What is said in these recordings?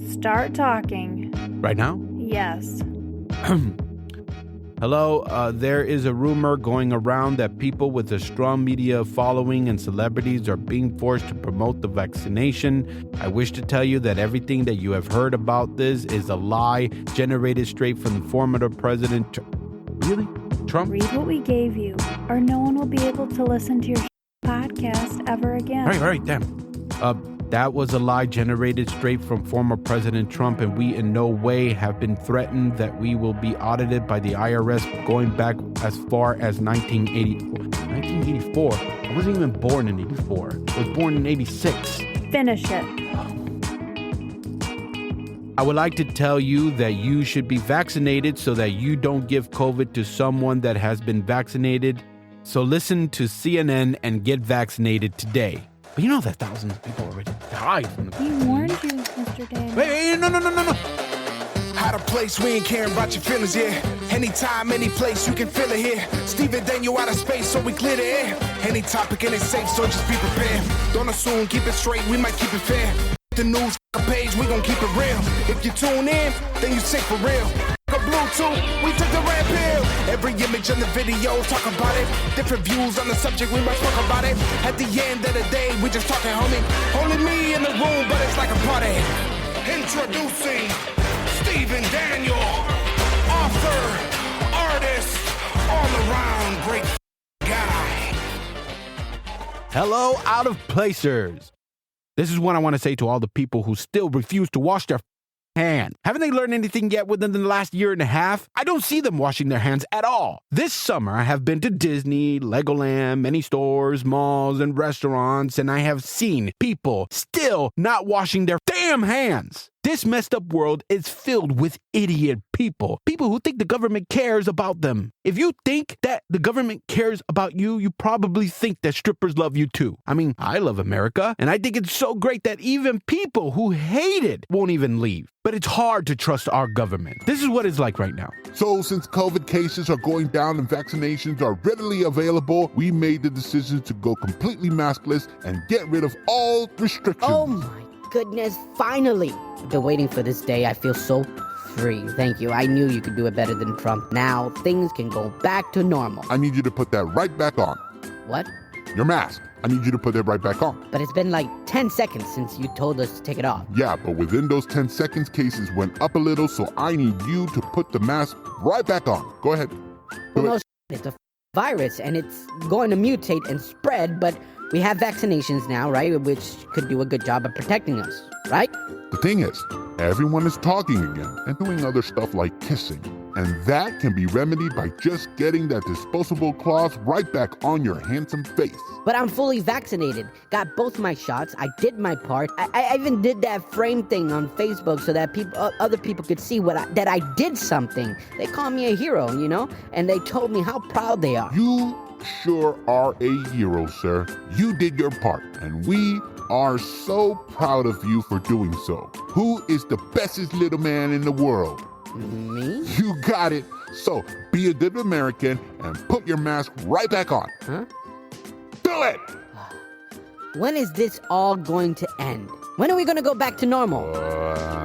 Start talking. Right now? Yes. Hello, there is a rumor going around that people with a strong media following and celebrities are being forced to promote the vaccination. I wish to tell you that everything that you have heard about this is a lie generated straight from the former president. Really? Trump? Read what we gave you, or no one will be able to listen to your podcast ever again. All right, damn. That was a lie generated straight from former President Trump, and we in no way have been threatened that we will be audited by the IRS going back as far as 1984. I wasn't even born in 84. I was born in 86. Finish it. I would like to tell you that you should be vaccinated so that you don't give COVID to someone that has been vaccinated. So listen to CNN and get vaccinated today. But you know that thousands of people already died from the... He warned you, Mr. Daniel. Wait, no. Out of place, we ain't caring about your feelings, yeah. Anytime, any place, you can feel it here. Steven Daniel out of space, so we clear the air. Any topic and it's safe, so just be prepared. Don't assume, keep it straight, we might keep it fair. The news page, we gon' keep it real. If you tune in, then you sick for real. Bluetooth, we took the red pill. Every image in the video, talk about it. Different views on the subject, we must talk about it. At the end of the day, we just talking, homie. Only me in the room, but it's like a party. Introducing Steven Daniel, author, artist, all around great guy. Hello, out of placers. This is what I want to say to all the people who still refuse to wash their hand. Haven't they learned anything yet within the last year and a half? I don't see them washing their hands at all. This summer, I have been to Disney, Legoland, many stores, malls, and restaurants, and I have seen people still not washing their damn hands. This messed up world is filled with idiot people. People who think the government cares about them. If you think that the government cares about you, you probably think that strippers love you too. I mean, I love America, and I think it's so great that even people who hate it won't even leave. But it's hard to trust our government. This is what it's like right now. So since COVID cases are going down and vaccinations are readily available, we made the decision to go completely maskless and get rid of all restrictions. Oh my goodness, finally! I've been waiting for this day. I feel so free. Thank you. I knew you could do it better than Trump. Now things can go back to normal. I need you to put that right back on. What? Your mask. I need you to put it right back on. But it's been like 10 seconds since you told us to take it off. Yeah, but within those 10 seconds, cases went up a little, so I need you to put the mask right back on. Go ahead. Well, no, it's a virus, and it's going to mutate and spread, but we have vaccinations now, right? Which could do a good job of protecting us, right? The thing is, everyone is talking again and doing other stuff like kissing. And that can be remedied by just getting that disposable cloth right back on your handsome face. But I'm fully vaccinated. Got both my shots. I did my part. I even did that frame thing on Facebook so that other people could see that I did something. They call me a hero, you know? And they told me how proud they are. You sure are a hero, sir. You did your part, and we are so proud of you for doing so. Who is the bestest little man in the world? Me? You got it. So be a good American and put your mask right back on. Huh? Do it! When is this all going to end? When are we going to go back to normal?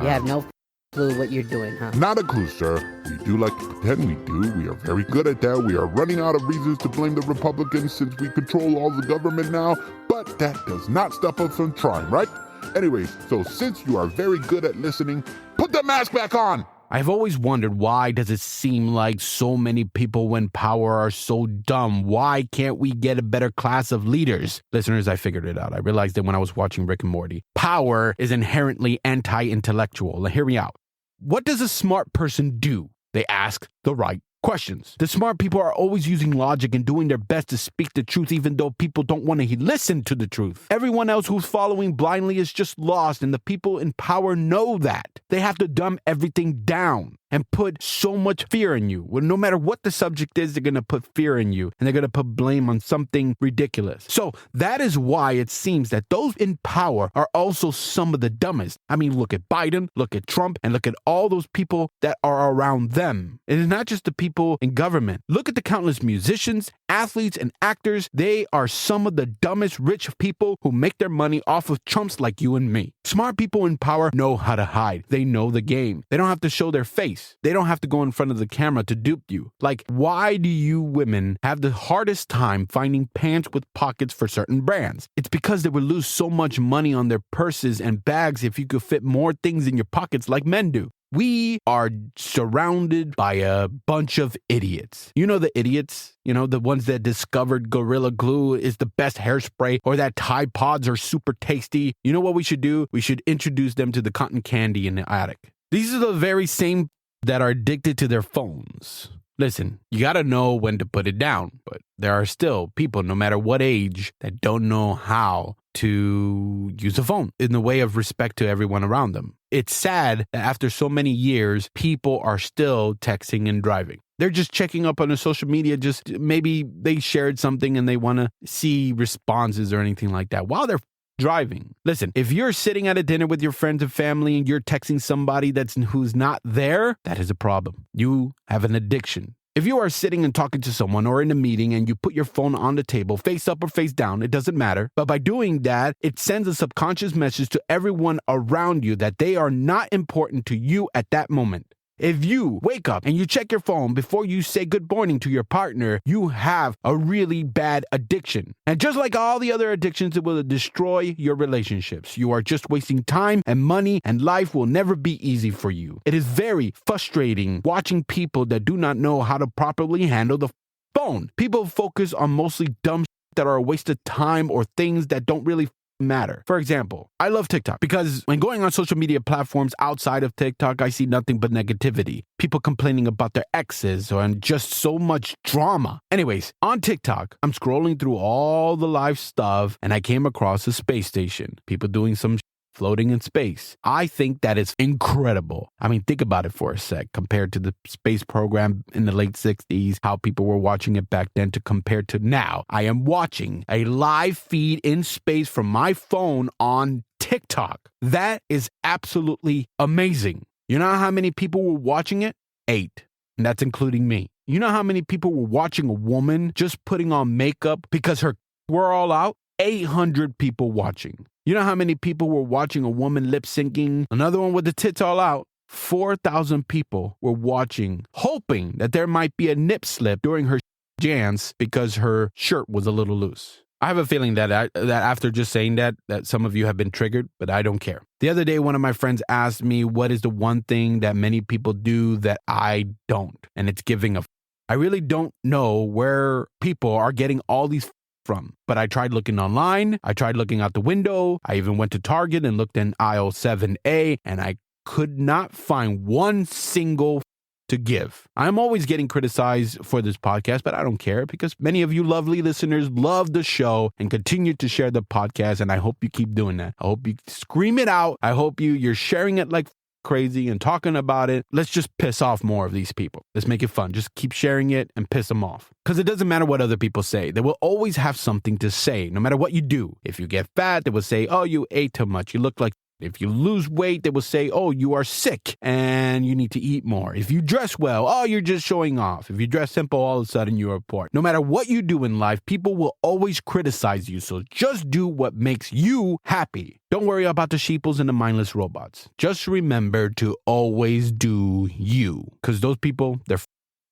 You have no clue what you're doing, huh? Not a clue, sir. We do like to pretend we do. We are very good at that. We are running out of reasons to blame the Republicans since we control all the government now. But that does not stop us from trying, right? Anyways, so since you are very good at listening, put the mask back on! I've always wondered, why does it seem like so many people in power are so dumb? Why can't we get a better class of leaders? Listeners, I figured it out. I realized it when I was watching Rick and Morty. Power is inherently anti-intellectual. Now, hear me out. What does a smart person do? They ask the right questions. The smart people are always using logic and doing their best to speak the truth, even though people don't want to listen to the truth. Everyone else who's following blindly is just lost, and the people in power know that. They have to dumb everything down. and put so much fear in you. Well, no matter what the subject is, they're going to put fear in you and they're going to put blame on something ridiculous. So that is why it seems that those in power are also some of the dumbest. I mean, look at Biden, look at Trump, and look at all those people that are around them. It is not just the people in government. Look at the countless musicians, athletes, and actors. They are some of the dumbest rich people who make their money off of chumps like you and me. Smart people in power know how to hide. They know the game. They don't have to show their face. They don't have to go in front of the camera to dupe you. Like, why do you women have the hardest time finding pants with pockets for certain brands? It's because they would lose so much money on their purses and bags if you could fit more things in your pockets like men do. We are surrounded by a bunch of idiots. You know the idiots? You know, the ones that discovered Gorilla Glue is the best hairspray or that Tide Pods are super tasty. You know what we should do? We should introduce them to the cotton candy in the attic. These are the very same that are addicted to their phones. Listen, you got to know when to put it down, but there are still people, no matter what age, that don't know how to use a phone in the way of respect to everyone around them. It's sad that after so many years, people are still texting and driving. They're just checking up on the social media, just maybe they shared something and they want to see responses or anything like that while they're driving. Listen, if you're sitting at a dinner with your friends and family and you're texting somebody who's not there, that is a problem. You have an addiction. If you are sitting and talking to someone or in a meeting and you put your phone on the table, face up or face down, it doesn't matter. But by doing that, it sends a subconscious message to everyone around you that they are not important to you at that moment. If you wake up and you check your phone before you say good morning to your partner, you have a really bad addiction. And just like all the other addictions, it will destroy your relationships. You are just wasting time and money, and life will never be easy for you. It is very frustrating watching people that do not know how to properly handle the phone. People focus on mostly dumb that are a waste of time or things that don't really matter. For example, I love TikTok because when going on social media platforms outside of TikTok, I see nothing but negativity. People complaining about their exes and just so much drama. Anyways, on TikTok, I'm scrolling through all the live stuff and I came across a space station. People doing some floating in space. I think that is incredible. I mean, think about it for a sec. Compared to the space program in the late 60s, how people were watching it back then to compare to now. I am watching a live feed in space from my phone on TikTok. That is absolutely amazing. You know how many people were watching it? 8. And that's including me. You know how many people were watching a woman just putting on makeup because her were all out? 800 people watching. You know how many people were watching a woman lip syncing? Another one with the tits all out. 4,000 people were watching, hoping that there might be a nip slip during her dance because her shirt was a little loose. I have a feeling that after just saying that some of you have been triggered, but I don't care. The other day, one of my friends asked me, what is the one thing that many people do that I don't? And it's giving a I really don't know where people are getting all these from. But I tried looking online. I tried looking out the window. I even went to Target and looked in aisle 7A, and I could not find one single to give. I'm always getting criticized for this podcast, but I don't care because many of you lovely listeners love the show and continue to share the podcast, and I hope you keep doing that. I hope you scream it out. I hope you're sharing it like crazy and talking about it. Let's just piss off more of these people. Let's make it fun. Just keep sharing it and piss them off. Because it doesn't matter what other people say. They will always have something to say, no matter what you do. If you get fat, they will say, oh, you ate too much. You look like. If you lose weight, they will say, oh, you are sick and you need to eat more. If you dress well, oh, you're just showing off. If you dress simple, all of a sudden you're poor. No matter what you do in life, people will always criticize you. So just do what makes you happy. Don't worry about the sheeples and the mindless robots. Just remember to always do you. Because those people, they're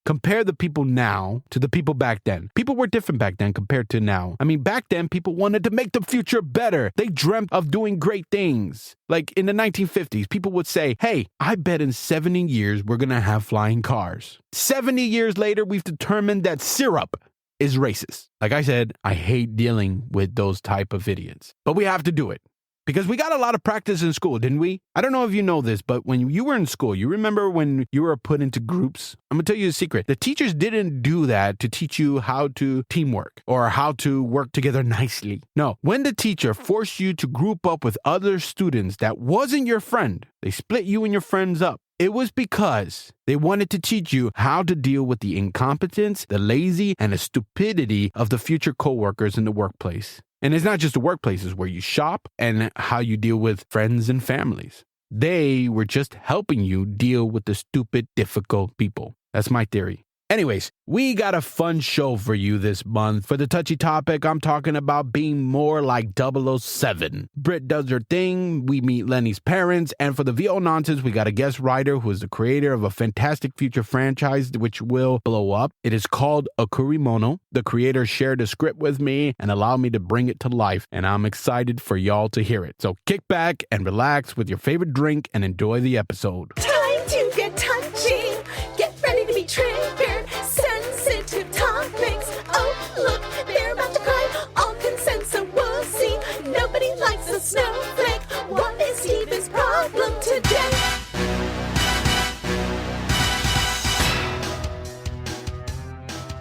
compare the people now to the people back then. People were different back then compared to now. I mean, back then, people wanted to make the future better. They dreamt of doing great things. Like in the 1950s, people would say, hey, I bet in 70 years we're going to have flying cars. 70 years later, we've determined that syrup is racist. Like I said, I hate dealing with those type of idiots. But we have to do it. Because we got a lot of practice in school, didn't we? I don't know if you know this, but when you were in school, you remember when you were put into groups? I'm going to tell you a secret. The teachers didn't do that to teach you how to teamwork or how to work together nicely. No, when the teacher forced you to group up with other students that wasn't your friend, they split you and your friends up. It was because they wanted to teach you how to deal with the incompetence, the lazy, and the stupidity of the future coworkers in the workplace. And it's not just the workplaces where you shop and how you deal with friends and families. They were just helping you deal with the stupid, difficult people. That's my theory. Anyways, we got a fun show for you this month. For the touchy topic, I'm talking about being more like 007. Britt does her thing, we meet Lenny's parents, and for the VO nonsense, we got a guest writer who is the creator of a fantastic future franchise which will blow up. It is called Okurimono. The creator shared a script with me and allowed me to bring it to life, and I'm excited for y'all to hear it. So kick back and relax with your favorite drink and enjoy the episode. Time to get touchy. Get ready to be triggered. Sensitive topics. Oh, look, they're about to cry. All consent, so we'll see. Nobody likes a snowflake. What is Steven's problem today?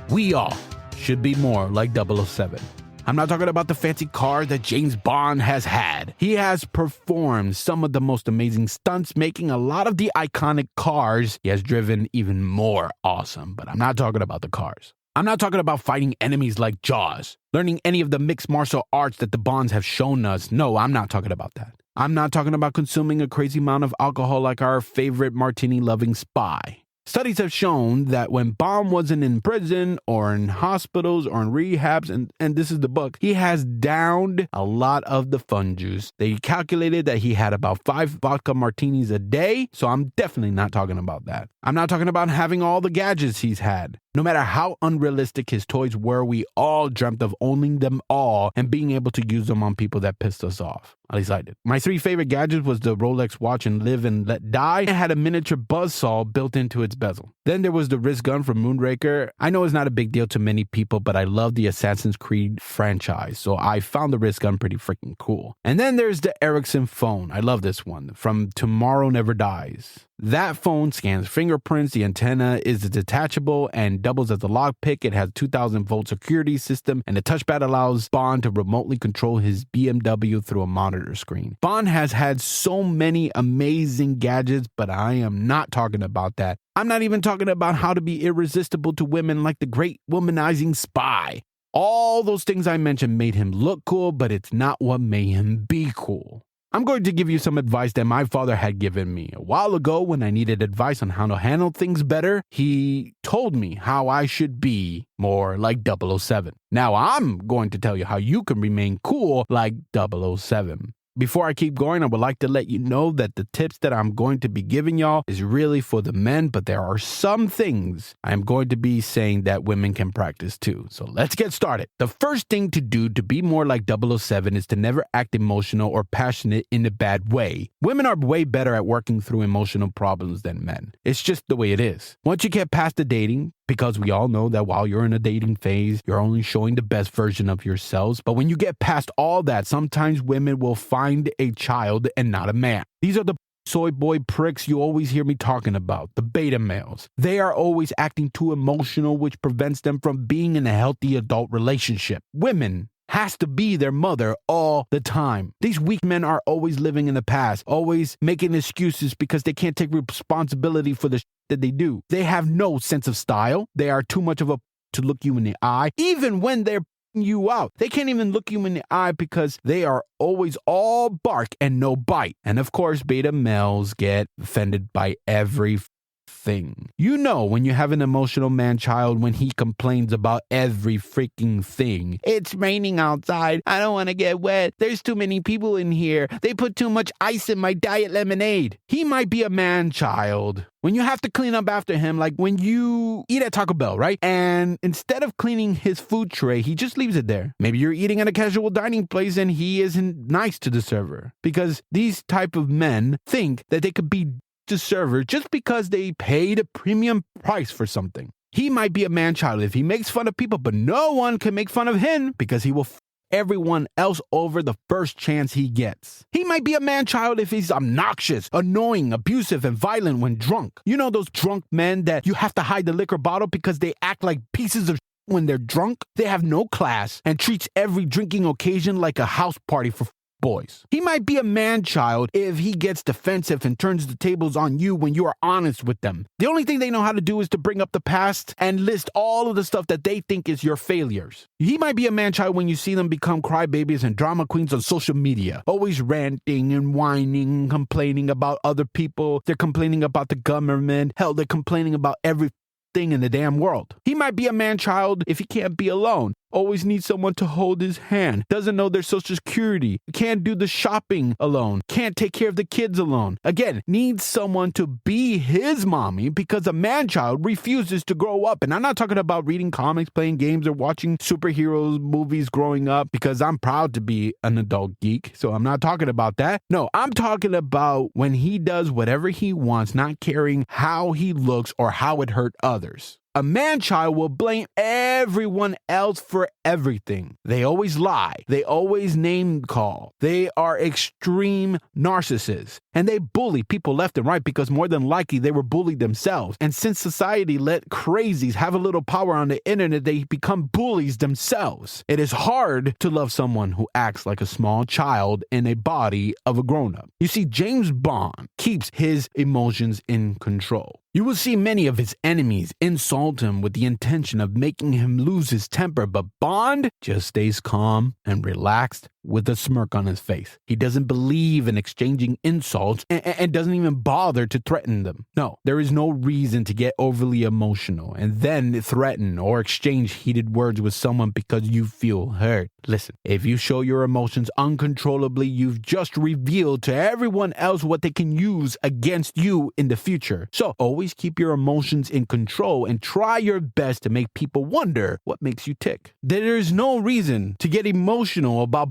We all should be more like 007. I'm not talking about the fancy car that James Bond has had. He has performed some of the most amazing stunts, making a lot of the iconic cars he has driven even more awesome. But I'm not talking about the cars. I'm not talking about fighting enemies like Jaws, learning any of the mixed martial arts that the Bonds have shown us. No, I'm not talking about that. I'm not talking about consuming a crazy amount of alcohol like our favorite martini-loving spy. Studies have shown that when Bond wasn't in prison or in hospitals or in rehabs, and this is the book, he has downed a lot of the fun juice. They calculated that he had about 5 vodka martinis a day, so I'm definitely not talking about that. I'm not talking about having all the gadgets he's had. No matter how unrealistic his toys were, we all dreamt of owning them all and being able to use them on people that pissed us off. At least I did. My 3 favorite gadgets was the Rolex watch and Live and Let Die. It had a miniature buzzsaw built into its bezel. Then there was the wrist gun from Moonraker. I know it's not a big deal to many people, but I love the Assassin's Creed franchise, so I found the wrist gun pretty freaking cool. And then there's the Ericsson phone. I love this one. From Tomorrow Never Dies. That phone scans fingerprints, the antenna is detachable and doubles as a lockpick. It has 2000-volt security system, and the touchpad allows Bond to remotely control his BMW through a monitor screen. Bond has had so many amazing gadgets, but I am not talking about that. I'm not even talking about how to be irresistible to women like the great womanizing spy. All those things I mentioned made him look cool, but it's not what made him be cool. I'm going to give you some advice that my father had given me. A while ago, when I needed advice on how to handle things better, he told me how I should be more like 007. Now I'm going to tell you how you can remain cool like 007. Before I keep going, I would like to let you know that the tips that I'm going to be giving y'all is really for the men, but there are some things I'm going to be saying that women can practice too. So let's get started. The first thing to do to be more like 007 is to never act emotional or passionate in a bad way. Women are way better at working through emotional problems than men. It's just the way it is. Once you get past the dating, because we all know that while you're in a dating phase, you're only showing the best version of yourselves. But when you get past all that, sometimes women will find a child and not a man. These are the soy boy pricks you always hear me talking about, the beta males. They are always acting too emotional, which prevents them from being in a healthy adult relationship. Women has to be their mother all the time. These weak men are always living in the past, always making excuses because they can't take responsibility for the shit that they do. They have no sense of style. They are too much of a to look you in the eye, even when they're you out. They can't even look you in the eye because they are always all bark and no bite. And of course, beta males get offended by every thing. You know when you have an emotional man-child when he complains about every freaking thing. It's raining outside. I don't want to get wet. There's too many people in here. They put too much ice in my diet lemonade. He might be a man-child. When you have to clean up after him, like when you eat at Taco Bell, right? And instead of cleaning his food tray, he just leaves it there. Maybe you're eating at a casual dining place and he isn't nice to the server. Because these type of men think that they could be the server just because they paid a premium price for something. He might be a man-child if he makes fun of people, but no one can make fun of him because he will everyone else over the first chance he gets. He might be a man-child if he's obnoxious, annoying, abusive, and violent when drunk. You know those drunk men that you have to hide the liquor bottle because they act like pieces of when they're drunk? They have no class and treats every drinking occasion like a house party for boys. He might be a man-child if he gets defensive and turns the tables on you when you are honest with them. The only thing they know how to do is to bring up the past and list all of the stuff that they think is your failures. He might be a man-child when you see them become crybabies and drama queens on social media, always ranting and whining and complaining about other people. They're complaining about the government. Hell, they're complaining about everything in the damn world. He might be a man-child if he can't be alone. Always needs someone to hold his hand. Doesn't know their social security. Can't do the shopping alone. Can't take care of the kids alone. Again, needs someone to be his mommy because a man-child refuses to grow up. And I'm not talking about reading comics, playing games, or watching superheroes movies growing up because I'm proud to be an adult geek. So I'm not talking about that. No, I'm talking about when he does whatever he wants, not caring how he looks or how it hurt others. A man-child will blame everyone else for everything. They always lie. They always name call. They are extreme narcissists. And they bully people left and right because more than likely they were bullied themselves. And since society let crazies have a little power on the internet, they become bullies themselves. It is hard to love someone who acts like a small child in a body of a grown-up. You see, James Bond keeps his emotions in control. You will see many of his enemies insult him with the intention of making him lose his temper, but Bond just stays calm and relaxed with a smirk on his face. He doesn't believe in exchanging insults and doesn't even bother to threaten them. No, there is no reason to get overly emotional and then threaten or exchange heated words with someone because you feel hurt. Listen, if you show your emotions uncontrollably, you've just revealed to everyone else what they can use against you in the future. So always keep your emotions in control and try your best to make people wonder what makes you tick. There is no reason to get emotional about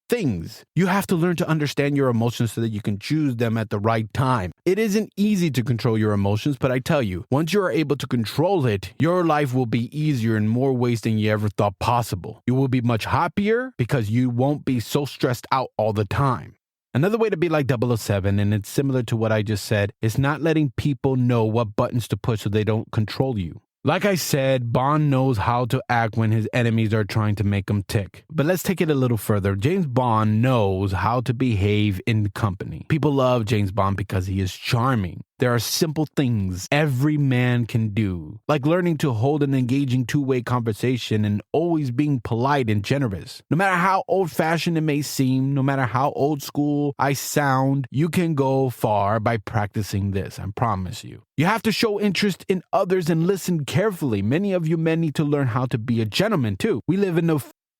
things. You have to learn to understand your emotions so that you can choose them at the right time. It isn't easy to control your emotions, but I tell you, once you are able to control it, your life will be easier in more ways than you ever thought possible. You will be much happier because you won't be so stressed out all the time. Another way to be like 007, and it's similar to what I just said, is not letting people know what buttons to push so they don't control you. Like I said, Bond knows how to act when his enemies are trying to make him tick. But let's take it a little further. James Bond knows how to behave in company. People love James Bond because he is charming. There are simple things every man can do, like learning to hold an engaging two-way conversation and always being polite and generous. No matter how old-fashioned it may seem, no matter how old school I sound, you can go far by practicing this, I promise you. You have to show interest in others and listen carefully. Many of you men need to learn how to be a gentleman too. We live in a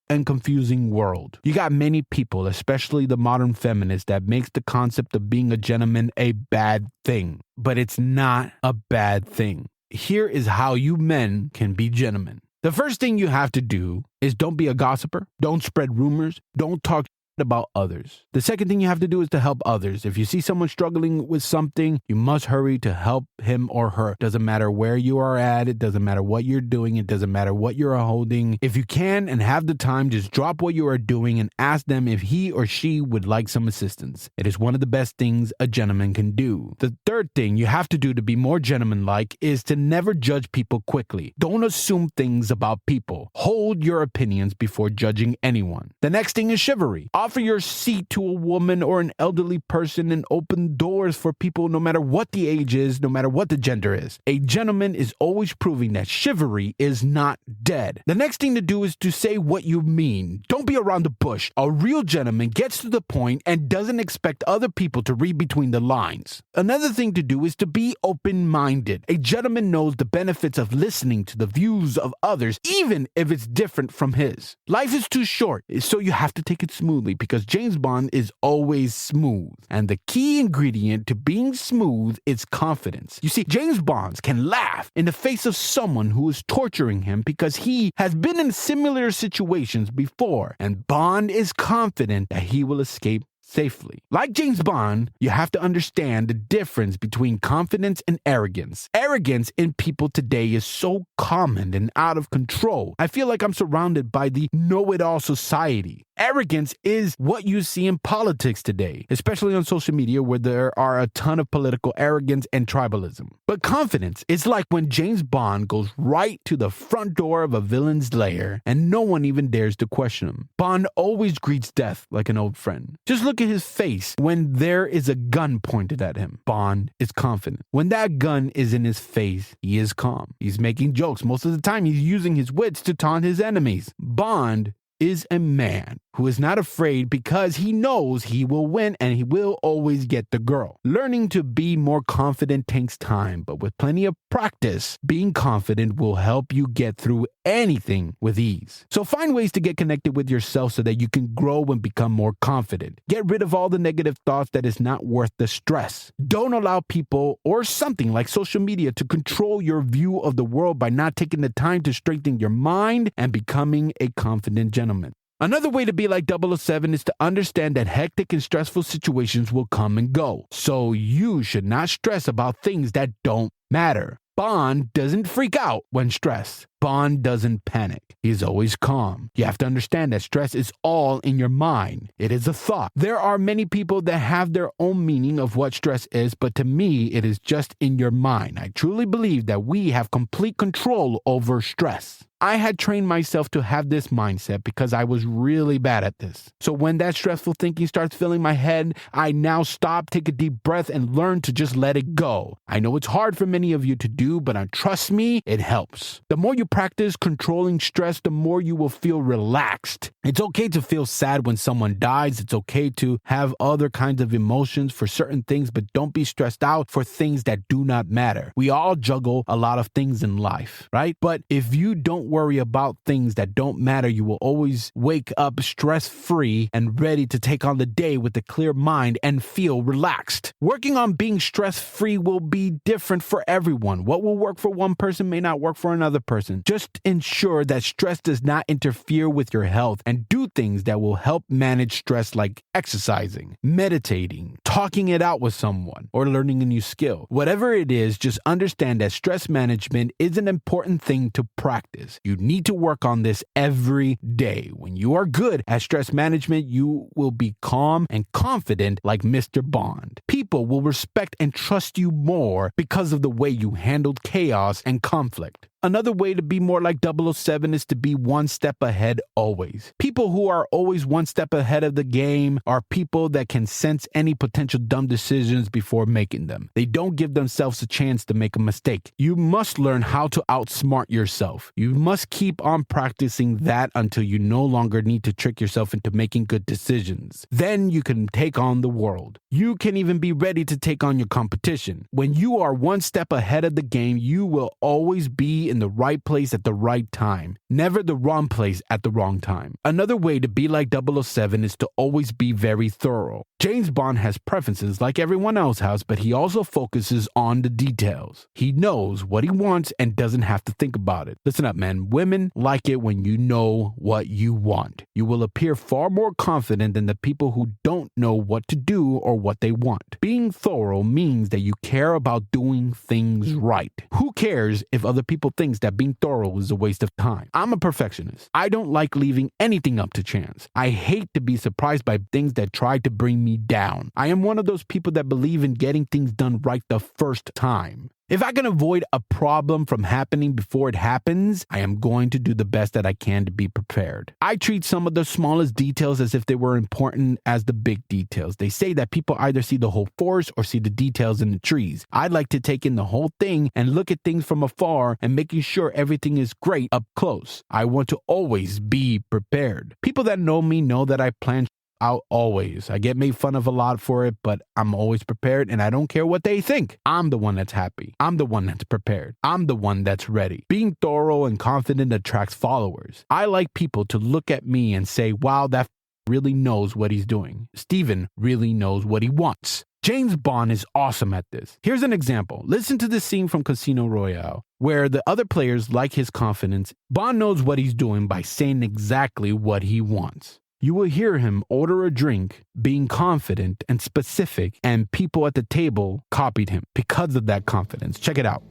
and confusing world. You got many people, especially the modern feminists, that makes the concept of being a gentleman a bad thing. But it's not a bad thing. Here is how you men can be gentlemen. The first thing you have to do is don't be a gossiper. Don't spread rumors. Don't talk about others. The second thing you have to do is to help others. If you see someone struggling with something, you must hurry to help him or her. Doesn't matter where you are at. It doesn't matter what you're doing. It doesn't matter what you're holding. If you can and have the time, just drop what you are doing and ask them if he or she would like some assistance. It is one of the best things a gentleman can do. The third thing you have to do to be more gentleman-like is to never judge people quickly. Don't assume things about people. Hold your opinions before judging anyone. The next thing is chivalry. Offer your seat to a woman or an elderly person and open doors for people no matter what the age is, no matter what the gender is. A gentleman is always proving that chivalry is not dead. The next thing to do is to say what you mean. Don't be around the bush. A real gentleman gets to the point and doesn't expect other people to read between the lines. Another thing to do is to be open-minded. A gentleman knows the benefits of listening to the views of others, even if it's different from his. Life is too short, so you have to take it smoothly, because James Bond is always smooth. And the key ingredient to being smooth is confidence. You see, James Bond can laugh in the face of someone who is torturing him because he has been in similar situations before, and Bond is confident that he will escape safely. Like James Bond, you have to understand the difference between confidence and arrogance. Arrogance in people today is so common and out of control. I feel like I'm surrounded by the know-it-all society. Arrogance is what you see in politics today, especially on social media where there are a ton of political arrogance and tribalism. But confidence is like when James Bond goes right to the front door of a villain's lair and no one even dares to question him. Bond always greets death like an old friend. Just look at his face when there is a gun pointed at him. Bond is confident. When that gun is in his face, he is calm. He's making jokes. Most of the time, he's using his wits to taunt his enemies. Bond is a man who is not afraid because he knows he will win and he will always get the girl. Learning to be more confident takes time, but with plenty of practice, being confident will help you get through anything with ease. So find ways to get connected with yourself so that you can grow and become more confident. Get rid of all the negative thoughts that is not worth the stress. Don't allow people or something like social media to control your view of the world by not taking the time to strengthen your mind and becoming a confident gentleman. Another way to be like 007 is to understand that hectic and stressful situations will come and go. So you should not stress about things that don't matter. Bond doesn't freak out when stressed. Bond doesn't panic. He is always calm. You have to understand that stress is all in your mind. It is a thought. There are many people that have their own meaning of what stress is, but to me, it is just in your mind. I truly believe that we have complete control over stress. I had trained myself to have this mindset because I was really bad at this. So when that stressful thinking starts filling my head, I now stop, take a deep breath, and learn to just let it go. I know it's hard for many of you to do, but trust me, it helps. The more you practice controlling stress, the more you will feel relaxed. It's okay to feel sad when someone dies. It's okay to have other kinds of emotions for certain things, but don't be stressed out for things that do not matter. We all juggle a lot of things in life, right? But if you don't worry about things that don't matter, you will always wake up stress-free and ready to take on the day with a clear mind and feel relaxed. Working on being stress-free will be different for everyone. What will work for one person may not work for another person. Just ensure that stress does not interfere with your health and do things that will help manage stress like exercising, meditating, talking it out with someone, or learning a new skill. Whatever it is, just understand that stress management is an important thing to practice. You need to work on this every day. When you are good at stress management, you will be calm and confident like Mr. Bond. People will respect and trust you more because of the way you handled chaos and conflict. Another way to be more like 007 is to be one step ahead always. People who are always one step ahead of the game are people that can sense any potential dumb decisions before making them. They don't give themselves a chance to make a mistake. You must learn how to outsmart yourself. You must keep on practicing that until you no longer need to trick yourself into making good decisions. Then you can take on the world. You can even be ready to take on your competition. When you are one step ahead of the game, you will always be in the right place at the right time, never the wrong place at the wrong time. Another way to be like 007 is to always be very thorough. James Bond has preferences like everyone else has, but he also focuses on the details. He knows what he wants and doesn't have to think about it. Listen up, man. Women like it when you know what you want. You will appear far more confident than the people who don't know what to do or what they want. Being thorough means that you care about doing things right. Who cares if other people think that being thorough is a waste of time? I'm a perfectionist. I don't like leaving anything up to chance. I hate to be surprised by things that try to bring me down. I am one of those people that believe in getting things done right the first time. If I can avoid a problem from happening before it happens, I am going to do the best that I can to be prepared. I treat some of the smallest details as if they were important as the big details. They say that people either see the whole forest or see the details in the trees. I like to take in the whole thing and look at things from afar and making sure everything is great up close. I want to always be prepared. People that know me know that I plan out always. I get made fun of a lot for it, but I'm always prepared and I don't care what they think. I'm the one that's happy. I'm the one that's prepared. I'm the one that's ready. Being thorough and confident attracts followers. I like people to look at me and say, wow, that really knows what he's doing. Steven really knows what he wants. James Bond is awesome at this. Here's an example. Listen to this scene from Casino Royale, where the other players like his confidence. Bond knows what he's doing by saying exactly what he wants. You will hear him order a drink, being confident and specific, and people at the table copied him because of that confidence. Check it out.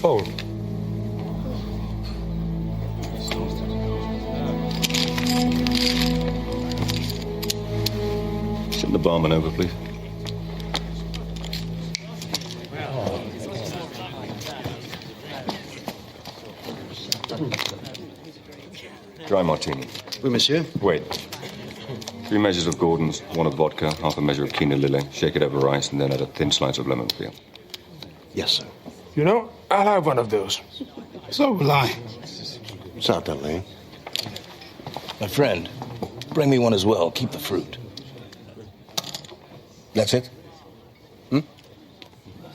Oh. The barman over, please. Dry martini. Oui, monsieur. Wait. 3 measures of Gordon's, 1 of vodka, half a measure of quinoa lily. Shake it over ice, and then add a thin slice of lemon peel. Yes, sir. You know, I'll have one of those. So will I. Stop that, Lane. My friend, bring me one as well. Keep the fruit. That's it?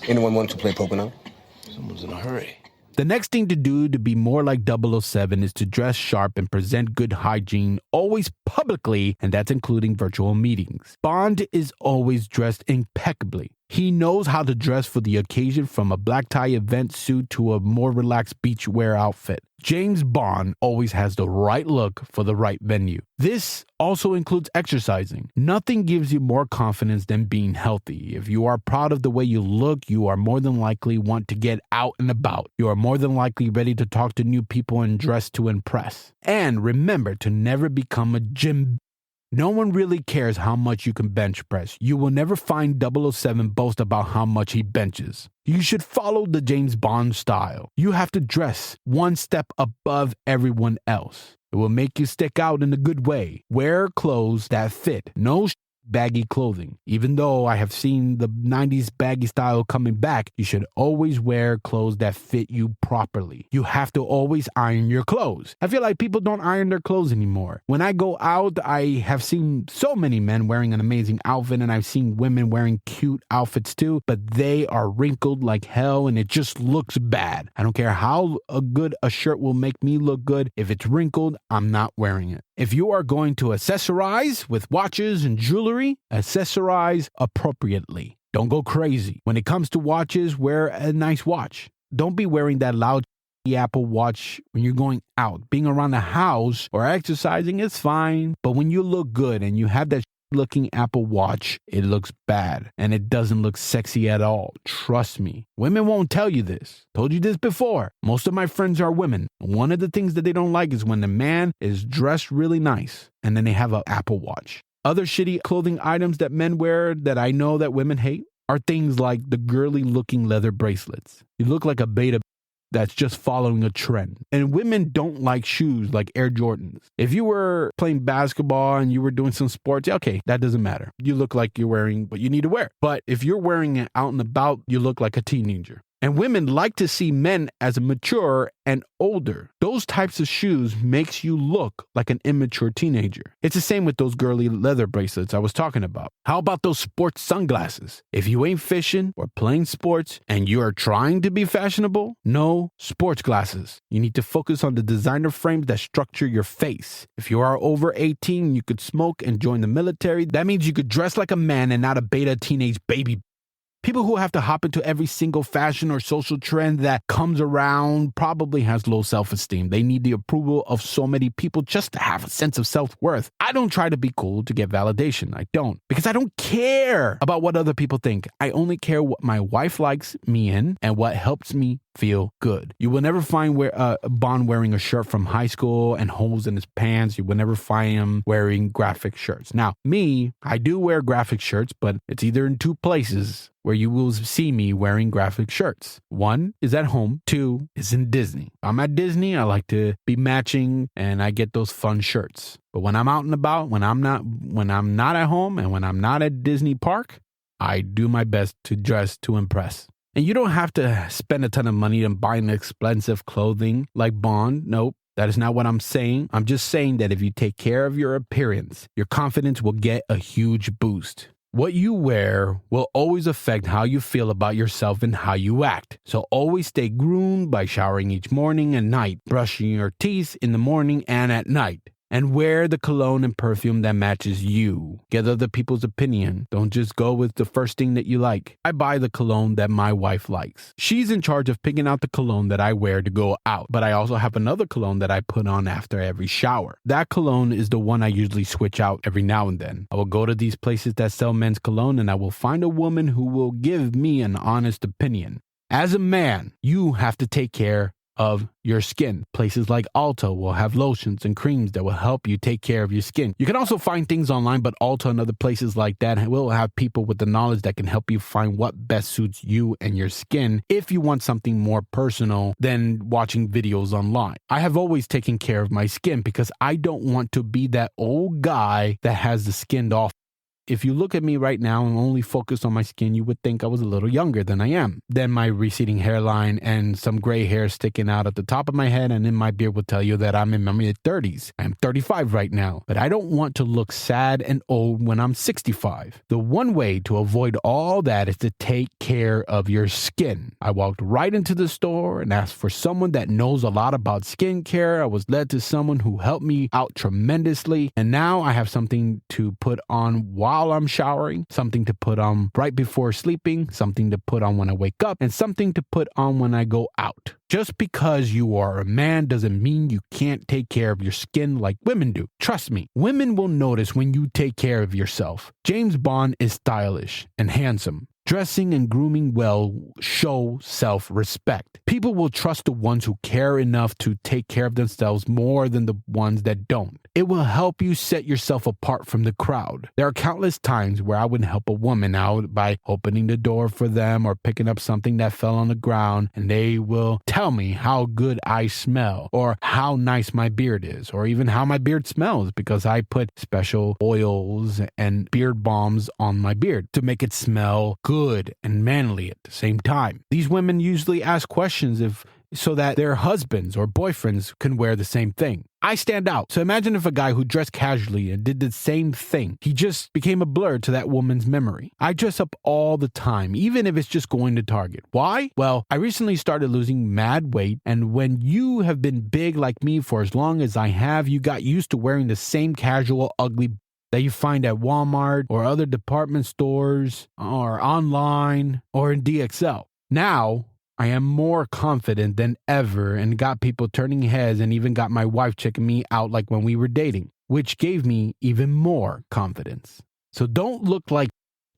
Anyone want to play poker now? Someone's in a hurry. The next thing to do to be more like 007 is to dress sharp and present good hygiene, always publicly, and that's including virtual meetings. Bond is always dressed impeccably. He knows how to dress for the occasion, from a black tie event suit to a more relaxed beach wear outfit. James Bond always has the right look for the right venue. This also includes exercising. Nothing gives you more confidence than being healthy. If you are proud of the way you look, you are more than likely want to get out and about. You are more than likely ready to talk to new people and dress to impress. And remember to never become a gym. No one really cares how much you can bench press. You will never find 007 boast about how much he benches. You should follow the James Bond style. You have to dress one step above everyone else. It will make you stick out in a good way. Wear clothes that fit. No baggy clothing. Even though I have seen the 90s baggy style coming back, you should always wear clothes that fit you properly. You have to always iron your clothes. I feel like people don't iron their clothes anymore. When I go out, I have seen so many men wearing an amazing outfit, and I've seen women wearing cute outfits too, but they are wrinkled like hell and it just looks bad. I don't care how good a shirt will make me look good. If it's wrinkled, I'm not wearing it. If you are going to accessorize with watches and jewelry, accessorize appropriately. Don't go crazy. When it comes to watches, wear a nice watch. Don't be wearing that loud Apple Watch when you're going out. Being around the house or exercising is fine, but when you look good and you have that looking Apple Watch, it looks bad and it doesn't look sexy at all. Trust me. Women won't tell you this. Told you this before. Most of my friends are women. One of the things that they don't like is when the man is dressed really nice and then they have an Apple Watch. Other shitty clothing items that men wear that I know that women hate are things like the girly looking leather bracelets. You look like a beta that's just following a trend. And women don't like shoes like Air Jordans. If you were playing basketball and you were doing some sports, okay, that doesn't matter. You look like you're wearing what you need to wear. But if you're wearing it out and about, you look like a teenager. And women like to see men as mature and older. Those types of shoes makes you look like an immature teenager. It's the same with those girly leather bracelets I was talking about. How about those sports sunglasses? If you ain't fishing or playing sports and you are trying to be fashionable, no sports glasses. You need to focus on the designer frames that structure your face. If you are over 18, you could smoke and join the military. That means you could dress like a man and not a beta teenage baby. People who have to hop into every single fashion or social trend that comes around probably has low self-esteem. They need the approval of so many people just to have a sense of self-worth. I don't try to be cool to get validation. I don't. Because I don't care about what other people think. I only care what my wife likes me in and what helps me feel good. You will never find Bond wearing a shirt from high school and holes in his pants. You will never find him wearing graphic shirts. Now, me, I do wear graphic shirts, but it's either in two places where you will see me wearing graphic shirts. One is at home. Two is in Disney. I'm at Disney. I like to be matching and I get those fun shirts. But when I'm out and about, when I'm not at home and when I'm not at Disney Park, I do my best to dress to impress. And you don't have to spend a ton of money on buying expensive clothing like Bond. Nope. That is not what I'm saying. I'm just saying that if you take care of your appearance, your confidence will get a huge boost. What you wear will always affect how you feel about yourself and how you act. So always stay groomed by showering each morning and night, brushing your teeth in the morning and at night. And wear the cologne and perfume that matches you. Get other people's opinion. Don't just go with the first thing that you like. I buy the cologne that my wife likes. She's in charge of picking out the cologne that I wear to go out. But I also have another cologne that I put on after every shower. That cologne is the one I usually switch out every now and then. I will go to these places that sell men's cologne and I will find a woman who will give me an honest opinion. As a man, you have to take care of your skin. Places like Ulta will have lotions and creams that will help you take care of your skin. You can also find things online, but Ulta and other places like that will have people with the knowledge that can help you find what best suits you and your skin if you want something more personal than watching videos online. I have always taken care of my skin because I don't want to be that old guy that has the skinned off. If you look at me right now and only focus on my skin, you would think I was a little younger than I am. Then my receding hairline and some gray hair sticking out at the top of my head and in my beard will tell you that I'm in my mid-30s. I'm 35 right now, but I don't want to look sad and old when I'm 65. The one way to avoid all that is to take care of your skin. I walked right into the store and asked for someone that knows a lot about skincare. I was led to someone who helped me out tremendously, and now I have something to put on while I'm showering, something to put on right before sleeping, something to put on when I wake up, and something to put on when I go out. Just because you are a man doesn't mean you can't take care of your skin like women do. Trust me, women will notice when you take care of yourself. James Bond is stylish and handsome. Dressing and grooming well show self-respect. People will trust the ones who care enough to take care of themselves more than the ones that don't. It will help you set yourself apart from the crowd. There are countless times where I would help a woman out by opening the door for them or picking up something that fell on the ground, and they will tell me how good I smell or how nice my beard is or even how my beard smells because I put special oils and beard balms on my beard to make it smell good and manly at the same time. These women usually ask questions so that their husbands or boyfriends can wear the same thing. I stand out. So imagine if a guy who dressed casually and did the same thing, he just became a blur to that woman's memory. I dress up all the time, even if it's just going to Target. Why? Well, I recently started losing mad weight, and when you have been big like me for as long as I have, you got used to wearing the same casual, ugly that you find at Walmart or other department stores or online or in DXL. Now, I am more confident than ever and got people turning heads and even got my wife checking me out like when we were dating, which gave me even more confidence. So don't look like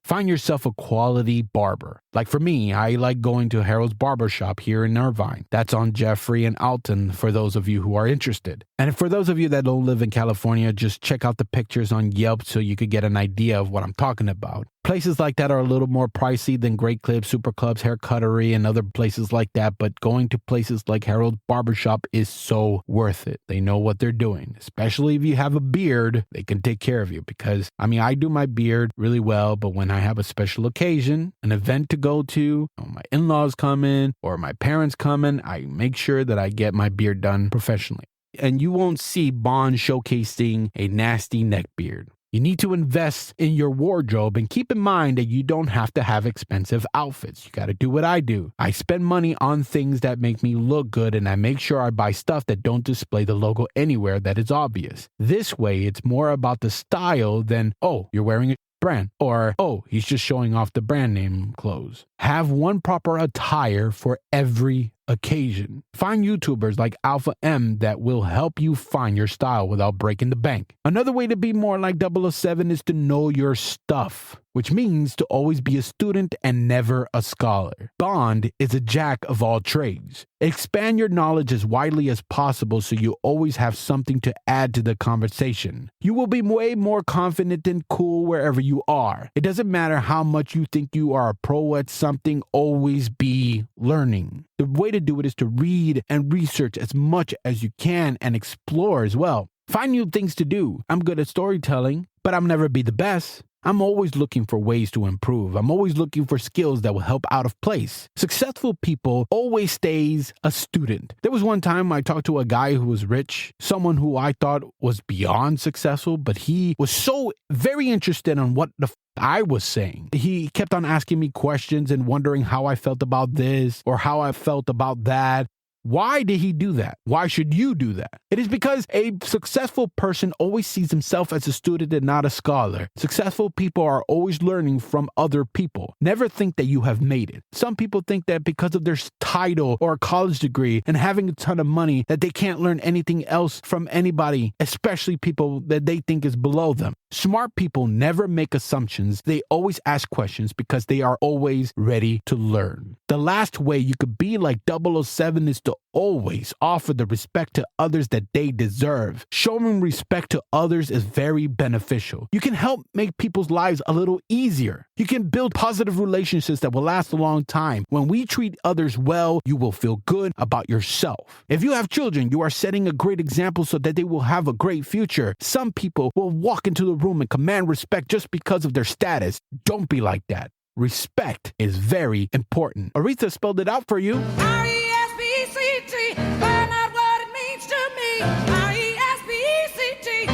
find yourself a quality barber. Like for me, I like going to Harold's Barber Shop here in Irvine. That's on Jeffrey and Alton for those of you who are interested. And for those of you that don't live in California, just check out the pictures on Yelp so you could get an idea of what I'm talking about. Places like that are a little more pricey than Great Clips, Super Clubs, Hair Cuttery, and other places like that, but going to places like Harold's Barbershop is so worth it. They know what they're doing, especially if you have a beard, they can take care of you because, I do my beard really well, but when I have a special occasion, an event to go to, my in-laws come in, or my parents come in, I make sure that I get my beard done professionally. And you won't see Bond showcasing a nasty neck beard. You need to invest in your wardrobe and keep in mind that you don't have to have expensive outfits. You got to do what I do. I spend money on things that make me look good, and I make sure I buy stuff that don't display the logo anywhere that is obvious. This way, it's more about the style than, oh, you're wearing a brand, or, oh, he's just showing off the brand name clothes. Have one proper attire for every occasion. Find YouTubers like Alpha M that will help you find your style without breaking the bank. Another way to be more like 007 is to know your stuff, which means to always be a student and never a scholar. Bond is a jack of all trades. Expand your knowledge as widely as possible so you always have something to add to the conversation. You will be way more confident and cool wherever you are. It doesn't matter how much you think you are a pro at something, always be learning. The way to do it is to read and research as much as you can and explore as well. Find new things to do. I'm good at storytelling, but I'll never be the best. I'm always looking for ways to improve. I'm always looking for skills that will help out of place. Successful people always stays a student. There was one time I talked to a guy who was rich, someone who I thought was beyond successful, but he was so very interested in what the I was saying. He kept on asking me questions and wondering how I felt about this or how I felt about that. Why did he do that? Why should you do that? It is because a successful person always sees himself as a student and not a scholar. Successful people are always learning from other people. Never think that you have made it. Some people think that because of their title or a college degree and having a ton of money that they can't learn anything else from anybody, especially people that they think is below them. Smart people never make assumptions. They always ask questions because they are always ready to learn. The last way you could be like 007 is to always offer the respect to others that they deserve. Showing respect to others is very beneficial. You can help make people's lives a little easier. You can build positive relationships that will last a long time. When we treat others well, you will feel good about yourself. If you have children, you are setting a great example so that they will have a great future. Some people will walk into the room and command respect just because of their status. Don't be like that. Respect is very important. Aretha spelled it out for you. R-E-S-P-E-C-T, find out what it means to me. R-E-S-P-E-C-T,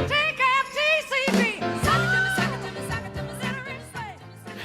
take F-T-C-T.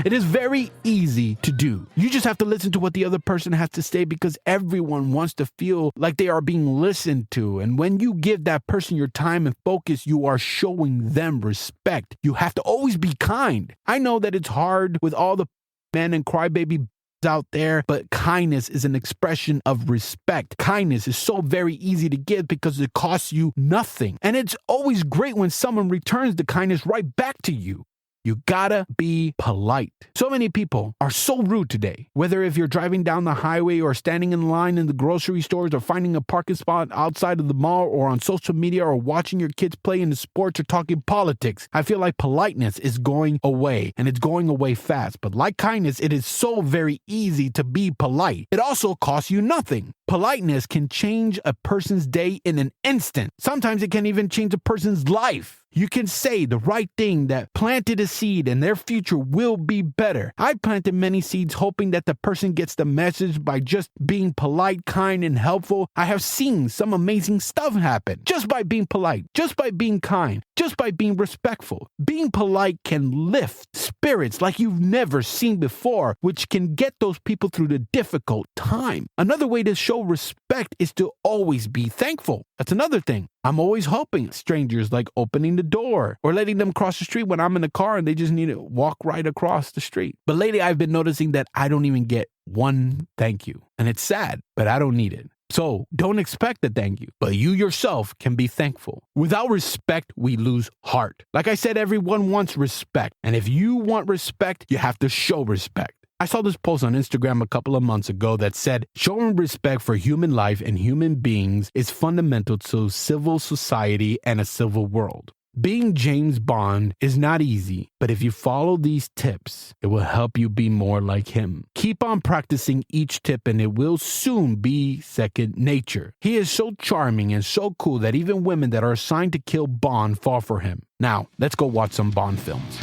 It is very easy to do. You just have to listen to what the other person has to say because everyone wants to feel like they are being listened to. And when you give that person your time and focus, you are showing them respect. You have to always be kind. I know that it's hard with all the men and crybaby out there, but kindness is an expression of respect. Kindness is so very easy to give because it costs you nothing. And it's always great when someone returns the kindness right back to you. You gotta be polite. So many people are so rude today. Whether if you're driving down the highway or standing in line in the grocery stores or finding a parking spot outside of the mall or on social media or watching your kids play in the sports or talking politics, I feel like politeness is going away and it's going away fast. But like kindness, it is so very easy to be polite. It also costs you nothing. Politeness can change a person's day in an instant. Sometimes it can even change a person's life. You can say the right thing that planted a seed and their future will be better. I planted many seeds hoping that the person gets the message by just being polite, kind, and helpful. I have seen some amazing stuff happen just by being polite, just by being kind, just by being respectful. Being polite can lift spirits like you've never seen before, which can get those people through the difficult time. Another way to show respect is to always be thankful. That's another thing. I'm always helping strangers, like opening the door or letting them cross the street when I'm in the car and they just need to walk right across the street. But lately I've been noticing that I don't even get one thank you. And it's sad, but I don't need it. So don't expect a thank you, but you yourself can be thankful. Without respect, we lose heart. Like I said, everyone wants respect. And if you want respect, you have to show respect. I saw this post on Instagram a couple of months ago that said, showing respect for human life and human beings is fundamental to civil society and a civil world. Being James Bond is not easy, but if you follow these tips, it will help you be more like him. Keep on practicing each tip and it will soon be second nature. He is so charming and so cool that even women that are assigned to kill Bond fall for him. Now, let's go watch some Bond films.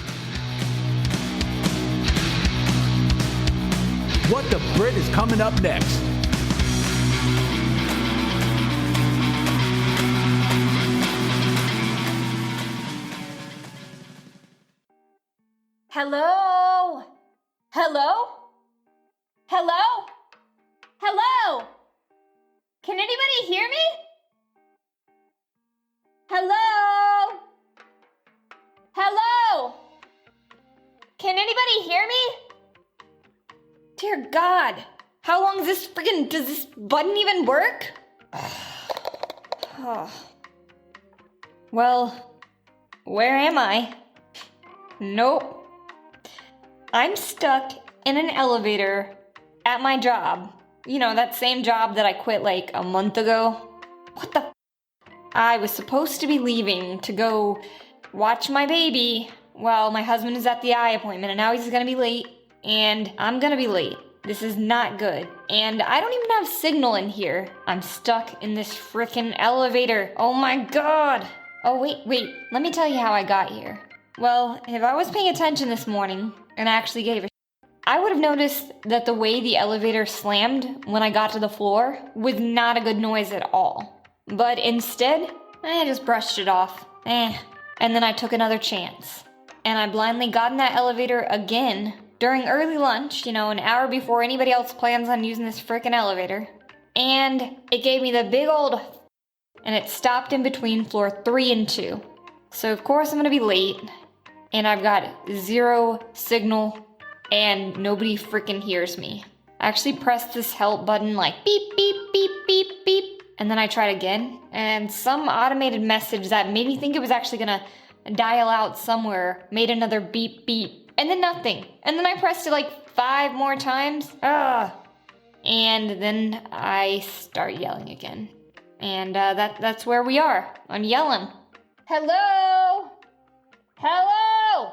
What the Britt is coming up next? Hello? Hello? Hello? Hello? Can anybody hear me? Hello? Hello? Can anybody hear me? Dear God, how long does this button even work? Oh. Well, where am I? Nope. I'm stuck in an elevator at my job. You know, that same job that I quit like a month ago. What the I was supposed to be leaving to go watch my baby while my husband is at the eye appointment, and now he's gonna be late. And I'm gonna be late. This is not good. And I don't even have signal in here. I'm stuck in this frickin' elevator. Oh my God. Oh, wait. Let me tell you how I got here. Well, if I was paying attention this morning and actually gave a I would have noticed that the way the elevator slammed when I got to the floor was not a good noise at all. But instead, I just brushed it off. And then I took another chance. And I blindly got in that elevator again during early lunch, you know, an hour before anybody else plans on using this frickin' elevator. And it gave me the big old and it stopped in between floor 3 and 2. So of course I'm gonna be late, and I've got 0 signal, and nobody frickin' hears me. I actually pressed this help button like beep, beep, beep, beep, beep, and then I tried again, and some automated message that made me think it was actually gonna dial out somewhere made another beep beep, and then nothing. And then I pressed it like 5 more times. And then I start yelling again. And that's where we are. I'm yelling. Hello? Hello?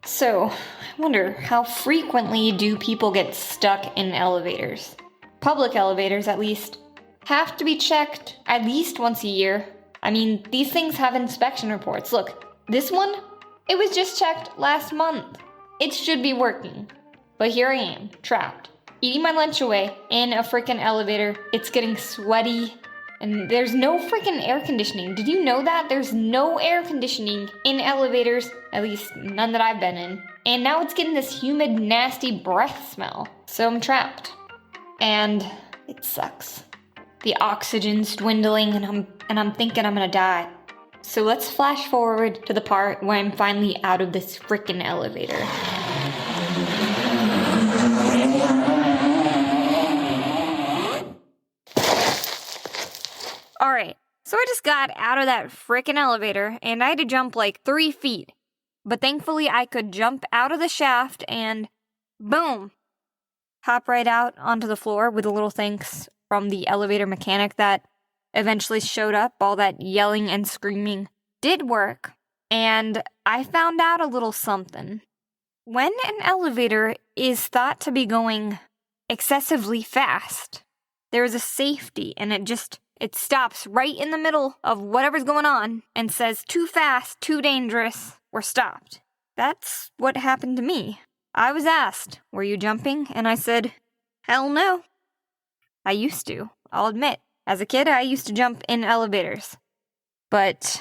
So, I wonder, how frequently do people get stuck in elevators? Public elevators, at least, have to be checked at least once a year. I mean, these things have inspection reports. Look, this one, it was just checked last month. It should be working. But here I am, trapped, eating my lunch away in a freaking elevator. It's getting sweaty, and there's no freaking air conditioning. Did you know that? There's no air conditioning in elevators, at least none that I've been in. And now it's getting this humid, nasty breath smell. So I'm trapped. And it sucks. The oxygen's dwindling, and I'm thinking I'm gonna die. So let's flash forward to the part where I'm finally out of this freaking elevator. Alright, so I just got out of that frickin' elevator, and I had to jump like 3 feet. But thankfully I could jump out of the shaft and boom! Hop right out onto the floor with a little thanks from the elevator mechanic that eventually showed up. All that yelling and screaming did work, and I found out a little something. When an elevator is thought to be going excessively fast, there is a safety, and it stops right in the middle of whatever's going on and says, too fast, too dangerous, we're stopped. That's what happened to me. I was asked, were you jumping? And I said, hell no. I used to, I'll admit. As a kid, I used to jump in elevators. But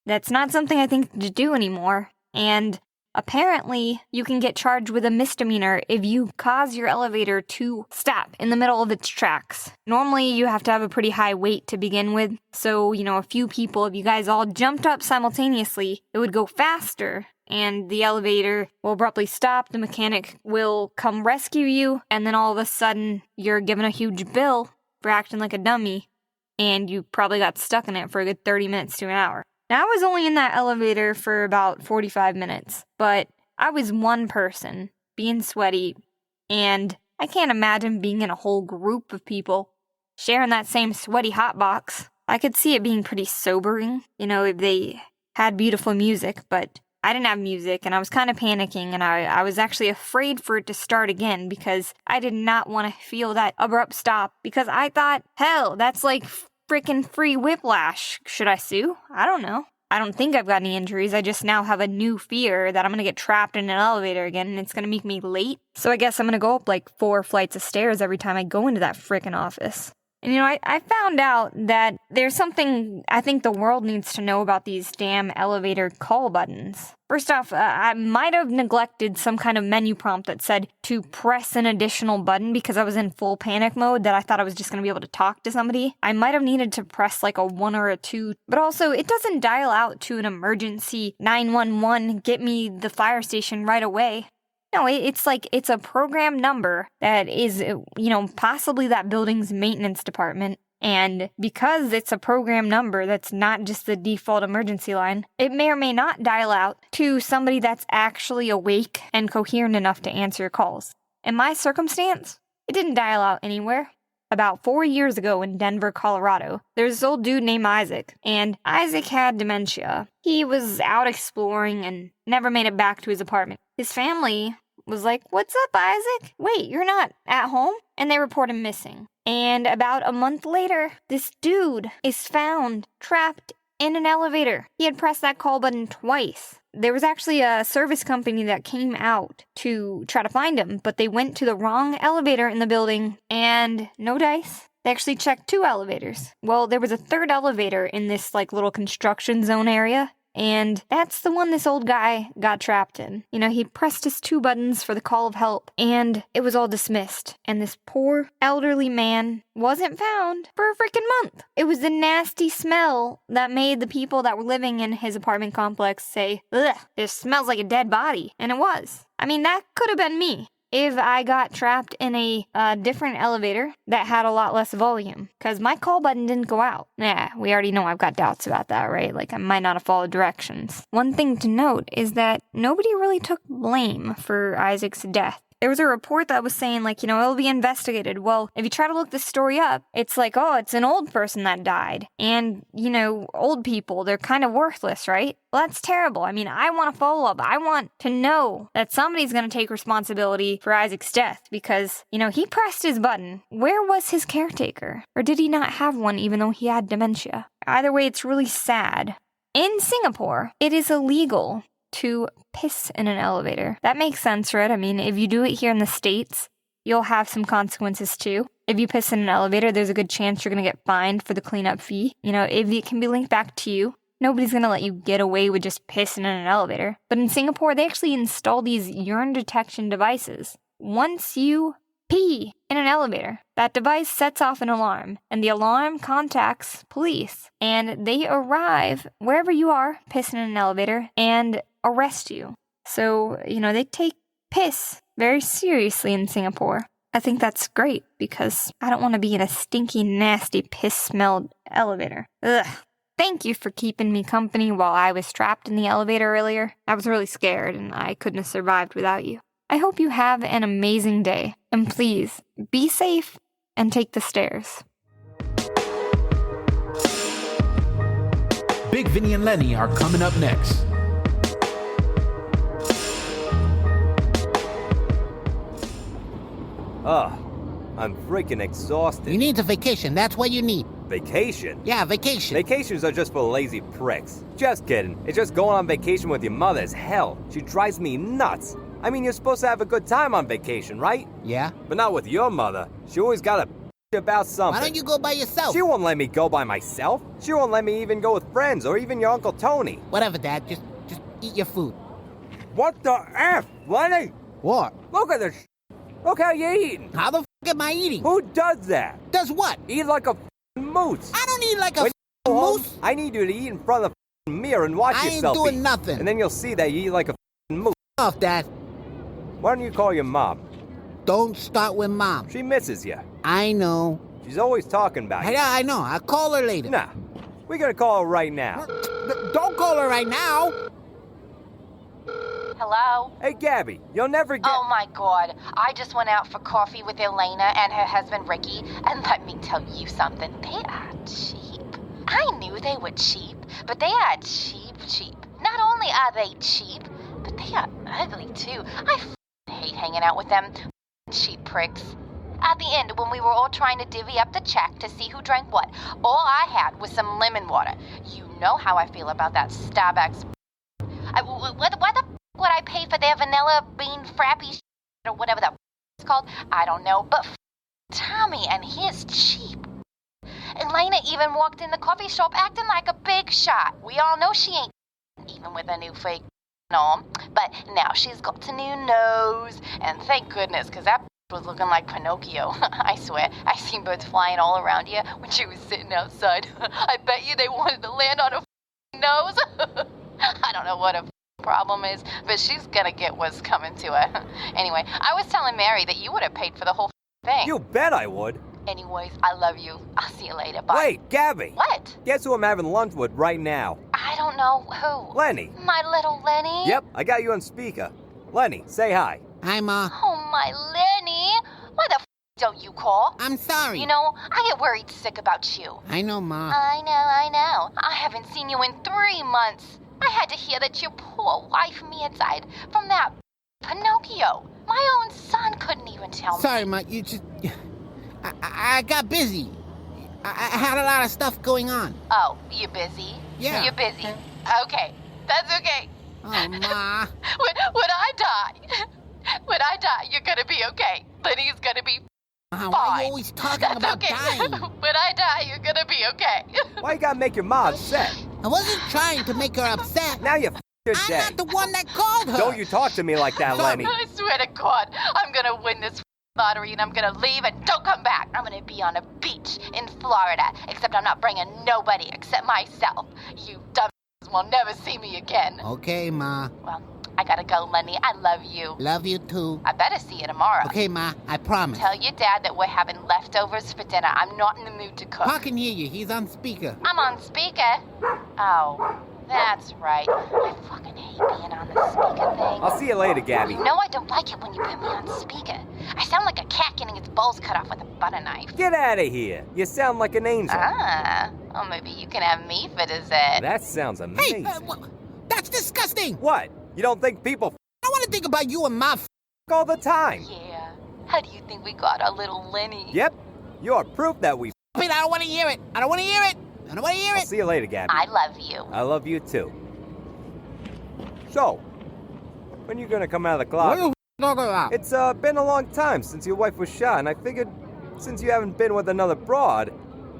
that's not something I think to do anymore. And apparently, you can get charged with a misdemeanor if you cause your elevator to stop in the middle of its tracks. Normally, you have to have a pretty high weight to begin with. So, a few people, if you guys all jumped up simultaneously, it would go faster. And the elevator will abruptly stop, the mechanic will come rescue you, and then all of a sudden, you're given a huge bill for acting like a dummy, and you probably got stuck in it for a good 30 minutes to an hour. Now, I was only in that elevator for about 45 minutes, but I was one person, being sweaty, and I can't imagine being in a whole group of people sharing that same sweaty hot box. I could see it being pretty sobering, if they had beautiful music, but I didn't have music, and I was kind of panicking, and I was actually afraid for it to start again because I did not want to feel that abrupt stop because I thought, hell, that's like frickin' free whiplash. Should I sue? I don't know. I don't think I've got any injuries. I just now have a new fear that I'm going to get trapped in an elevator again, and it's going to make me late. So I guess I'm going to go up like 4 flights of stairs every time I go into that frickin' office. And I found out that there's something I think the world needs to know about these damn elevator call buttons. First off, I might have neglected some kind of menu prompt that said to press an additional button because I was in full panic mode that I thought I was just going to be able to talk to somebody. I might have needed to press like a 1 or a 2, but also it doesn't dial out to an emergency 911, get me the fire station right away. No, it's a program number that is, possibly that building's maintenance department. And because it's a program number that's not just the default emergency line, it may or may not dial out to somebody that's actually awake and coherent enough to answer your calls. In my circumstance, it didn't dial out anywhere. About 4 years ago in Denver, Colorado, there's this old dude named Isaac, and Isaac had dementia. He was out exploring and never made it back to his apartment. His family was like, "What's up, Isaac? Wait, you're not at home?" And they report him missing. And about a month later, this dude is found trapped in an elevator. He had pressed that call button twice. There was actually a service company that came out to try to find him, but they went to the wrong elevator in the building, and no dice. They actually checked 2 elevators. Well, there was a 3rd elevator in this little construction zone area, and that's the one this old guy got trapped in. He pressed his 2 buttons for the call of help, and it was all dismissed. And this poor elderly man wasn't found for a freaking month. It was the nasty smell that made the people that were living in his apartment complex say, "Ugh, this smells like a dead body." And it was. I mean, that could have been me. if I got trapped in a different elevator that had a lot less volume, because my call button didn't go out. Yeah, we already know I've got doubts about that, right? Like, I might not have followed directions. One thing to note is that nobody really took blame for Isaac's death. There was a report that was saying, like, it'll be investigated. Well, if you try to look this story up, it's like, oh, it's an old person that died. And, old people, they're kind of worthless, right? Well, that's terrible. I mean, I want a follow-up. I want to know that somebody's going to take responsibility for Isaac's death because, he pressed his button. Where was his caretaker? Or did he not have one even though he had dementia? Either way, it's really sad. In Singapore, it is illegal to piss in an elevator. That makes sense, right? I mean, if you do it here in the States, you'll have some consequences too. If you piss in an elevator, there's a good chance you're going to get fined for the cleanup fee. If it can be linked back to you, nobody's going to let you get away with just pissing in an elevator. But in Singapore, they actually install these urine detection devices. Once you pee in an elevator, that device sets off an alarm, and the alarm contacts police, and they arrive wherever you are, pissing in an elevator, and arrest you. So, they take piss very seriously in Singapore. I think that's great because I don't want to be in a stinky, nasty, piss-smelled elevator. Ugh. Thank you for keeping me company while I was trapped in the elevator earlier. I was really scared and I couldn't have survived without you. I hope you have an amazing day. And please, be safe and take the stairs. Big Vinny and Lenny are coming up next. I'm freaking exhausted. You need a vacation, that's what you need. Vacation? Yeah, vacation. Vacations are just for lazy pricks. Just kidding. It's just going on vacation with your mother is hell. She drives me nuts. I mean, you're supposed to have a good time on vacation, right? Yeah. But not with your mother. She always got a about something. Why don't you go by yourself? She won't let me go by myself. She won't let me even go with friends or even your Uncle Tony. Whatever, Dad. Just eat your food. What the F, Lenny? What? Look at this. Look how you're eating. How the f*** am I eating? Who does that? Does what? Eat like a moose. I don't eat like a moose. I need you to eat in front of the mirror and watch yourself. I ain't doing nothing. And then you'll see that you eat like a moose. Off, Dad. Why don't you call your mom? Don't start with Mom. She misses you. I know. She's always talking about you. Yeah, I know. I'll call her later. Nah, we're gonna call her right now. Don't call her right now. Hello? Hey, Gabby, you'll never get... Oh, my God. I just went out for coffee with Elena and her husband, Ricky, and let me tell you something. They are cheap. I knew they were cheap, but they are cheap. Not only are they cheap, but they are ugly, too. I hate hanging out with them cheap pricks. At the end, when we were all trying to divvy up the check to see who drank what, all I had was some lemon water. You know how I feel about that Starbucks. Why the would I pay for their vanilla bean frappy or whatever that it's called? I don't know, but Tommy and his cheap. Elena even walked in the coffee shop acting like a big shot. We all know she ain't even with a new fake arm, but now she's got a new nose, and thank goodness, because that was looking like Pinocchio. I swear, I seen birds flying all around here when she was sitting outside. I bet you they wanted to land on her nose. I don't know what a problem is, but she's gonna get what's coming to her. Anyway, I was telling Mary that you would have paid for the whole thing. You bet I would. Anyways, I love you. I'll see you later. Bye. Wait, Gabby. What? Guess who I'm having lunch with right now? I don't know who. Lenny. My little Lenny? Yep, I got you on speaker. Lenny, say hi. Hi, Ma. Oh, my Lenny. Why the don't you call? I'm sorry. You know, I get worried sick about you. I know, Ma. I know. I haven't seen you in 3 months. I had to hear that your poor wife Mia died from that Pinocchio. My own son couldn't even tell me. Sorry, Ma. You just... I got busy. I had a lot of stuff going on. Oh, you're busy? Yeah. You're busy. Okay. That's okay. Oh, Ma. When I die, you're gonna be okay. Lenny's gonna be fine. Why are you always talking That's about okay. dying? When I die, you're gonna be okay. Why you gotta make your ma upset? I wasn't trying to make her upset. Now you're your I'm day. not the one that called her. Don't you talk to me like that, Lenny. I swear to God, I'm gonna win this lottery and I'm gonna leave and don't come back. I'm gonna be on a beach in Florida, except I'm not bringing nobody except myself. You dumb will never see me again. Okay, Ma. Well, I gotta go, Lenny. I love you. Love you too. I better see you tomorrow. Okay, Ma, I promise. Tell your dad that we're having leftovers for dinner. I'm not in the mood to cook. Pa can hear you. He's on speaker. I'm on speaker. Oh, that's right. I fucking hate being on the speaker thing. I'll see you later, Gabby. No, I don't like it when you put me on speaker. I sound like a cat getting its balls cut off with a butter knife. Get out of here. You sound like an angel. Oh, maybe you can have me for dessert. That sounds amazing. Hey, that's disgusting. What? You don't think people I want to think about you and Ma all the time? Yeah. How do you think we got our little Lenny? Yep. You're proof that we I don't want to hear it. I don't want to hear it. I don't want to hear I'll it. see you later, Gabby. I love you. I love you too. So, when you gonna come out of the closet? What are you talking about? It's been a long time since your wife was shot, and I figured since you haven't been with another broad,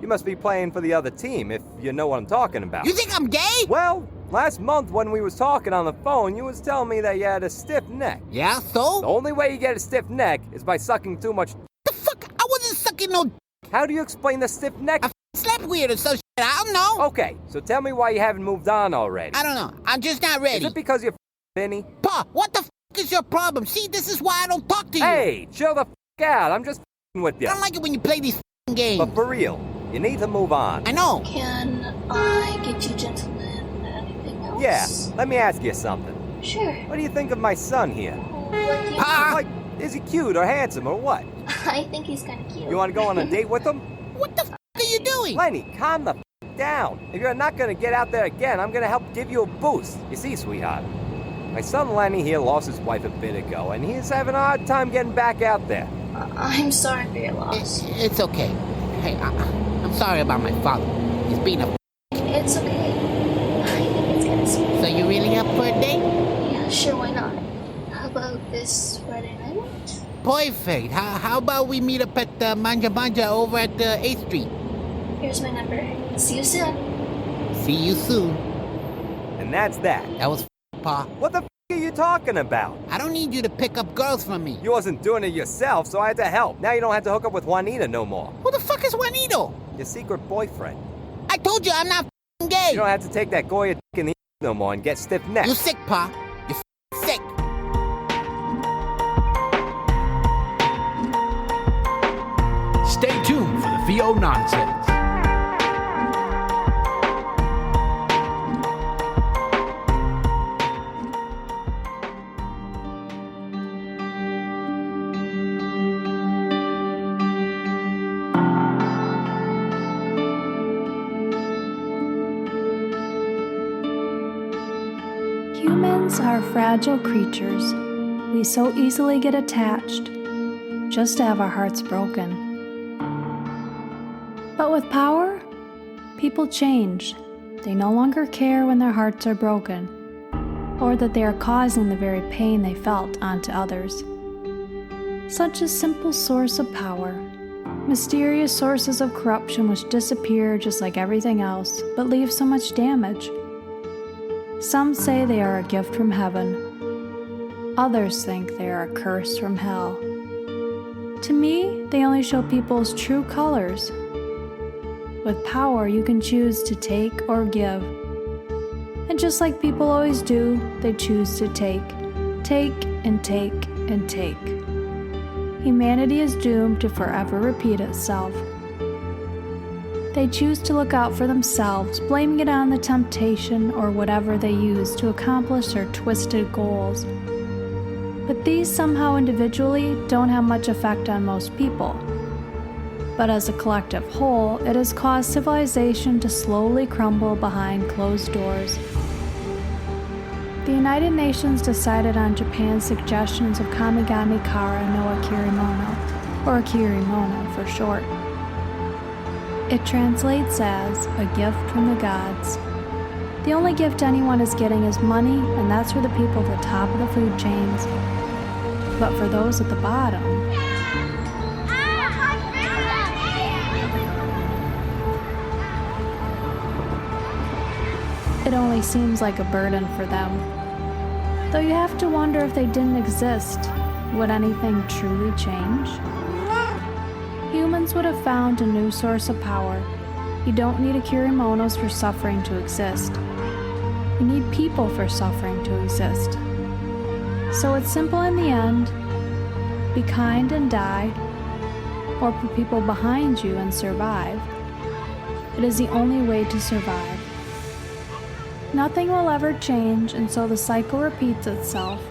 you must be playing for the other team, if you know what I'm talking about. You think I'm gay? Well, last month when we was talking on the phone, you was telling me that you had a stiff neck. Yeah, so? The only way you get a stiff neck is by sucking too much. The fuck? I wasn't sucking no. How do you explain the stiff neck? I slept weird or some shit. I don't know. Okay, so tell me why you haven't moved on already. I don't know. I'm just not ready. Is it because you're Benny? Pa, what the is your problem? See, this is why I don't talk to you. Hey, chill the out. I'm just with you. I don't like it when you play these games. But for real, you need to move on. I know. Can I get you gentlemen anything else? Yeah, let me ask you something. Sure. What do you think of my son here? What do you Like, is he cute or handsome or what? I think he's kind of cute. You want to go on a date with him? What the are you doing? Lenny, calm the down. If you're not going to get out there again, I'm going to help give you a boost. You see, sweetheart, my son Lenny here lost his wife a bit ago, and he's having a hard time getting back out there. I'm sorry for your loss. It's okay. Hey, I'm sorry about my father. He's being a. It's okay. I think it's kind of sweet. So you really up for a date? Yeah, sure, why not? How about this Friday night? Perfect. How about we meet up at Manja Manja over at 8th Street? Here's my number. See you soon. See you soon. And that's that. That was Pa. What the are you talking about? I don't need you to pick up girls from me. You wasn't doing it yourself, so I had to help. Now you don't have to hook up with Juanita no more. Who the fuck is Juanito? Your secret boyfriend. I told you I'm not gay. You don't have to take that Goya in the no more and get stiff neck. You sick, Pa. You're sick. Stay tuned for the VO nonsense. Humans are fragile creatures. We so easily get attached, just to have our hearts broken. But with power, people change. They no longer care when their hearts are broken, or that they are causing the very pain they felt onto others. Such a simple source of power. Mysterious sources of corruption which disappear just like everything else, but leave so much damage. Some say they are a gift from heaven. Others think they are a curse from hell. To me, they only show people's true colors. With power, you can choose to take or give. And just like people always do, they choose to take and take and take. Humanity is doomed to forever repeat itself. They choose to look out for themselves, blaming it on the temptation or whatever they use to accomplish their twisted goals. But these somehow individually don't have much effect on most people. But as a collective whole, it has caused civilization to slowly crumble behind closed doors. The United Nations decided on Japan's suggestions of Kamigami Kara no Okurimono, or Okurimono for short. It translates as a gift from the gods. The only gift anyone is getting is money, and that's for the people at the top of the food chains. But for those at the bottom, it only seems like a burden for them. Though you have to wonder if they didn't exist, would anything truly change? Humans would have found a new source of power. You don't need Okurimonos for suffering to exist. You need people for suffering to exist. So it's simple in the end. Be kind and die, or put people behind you and survive. It is the only way to survive. Nothing will ever change, and so the cycle repeats itself.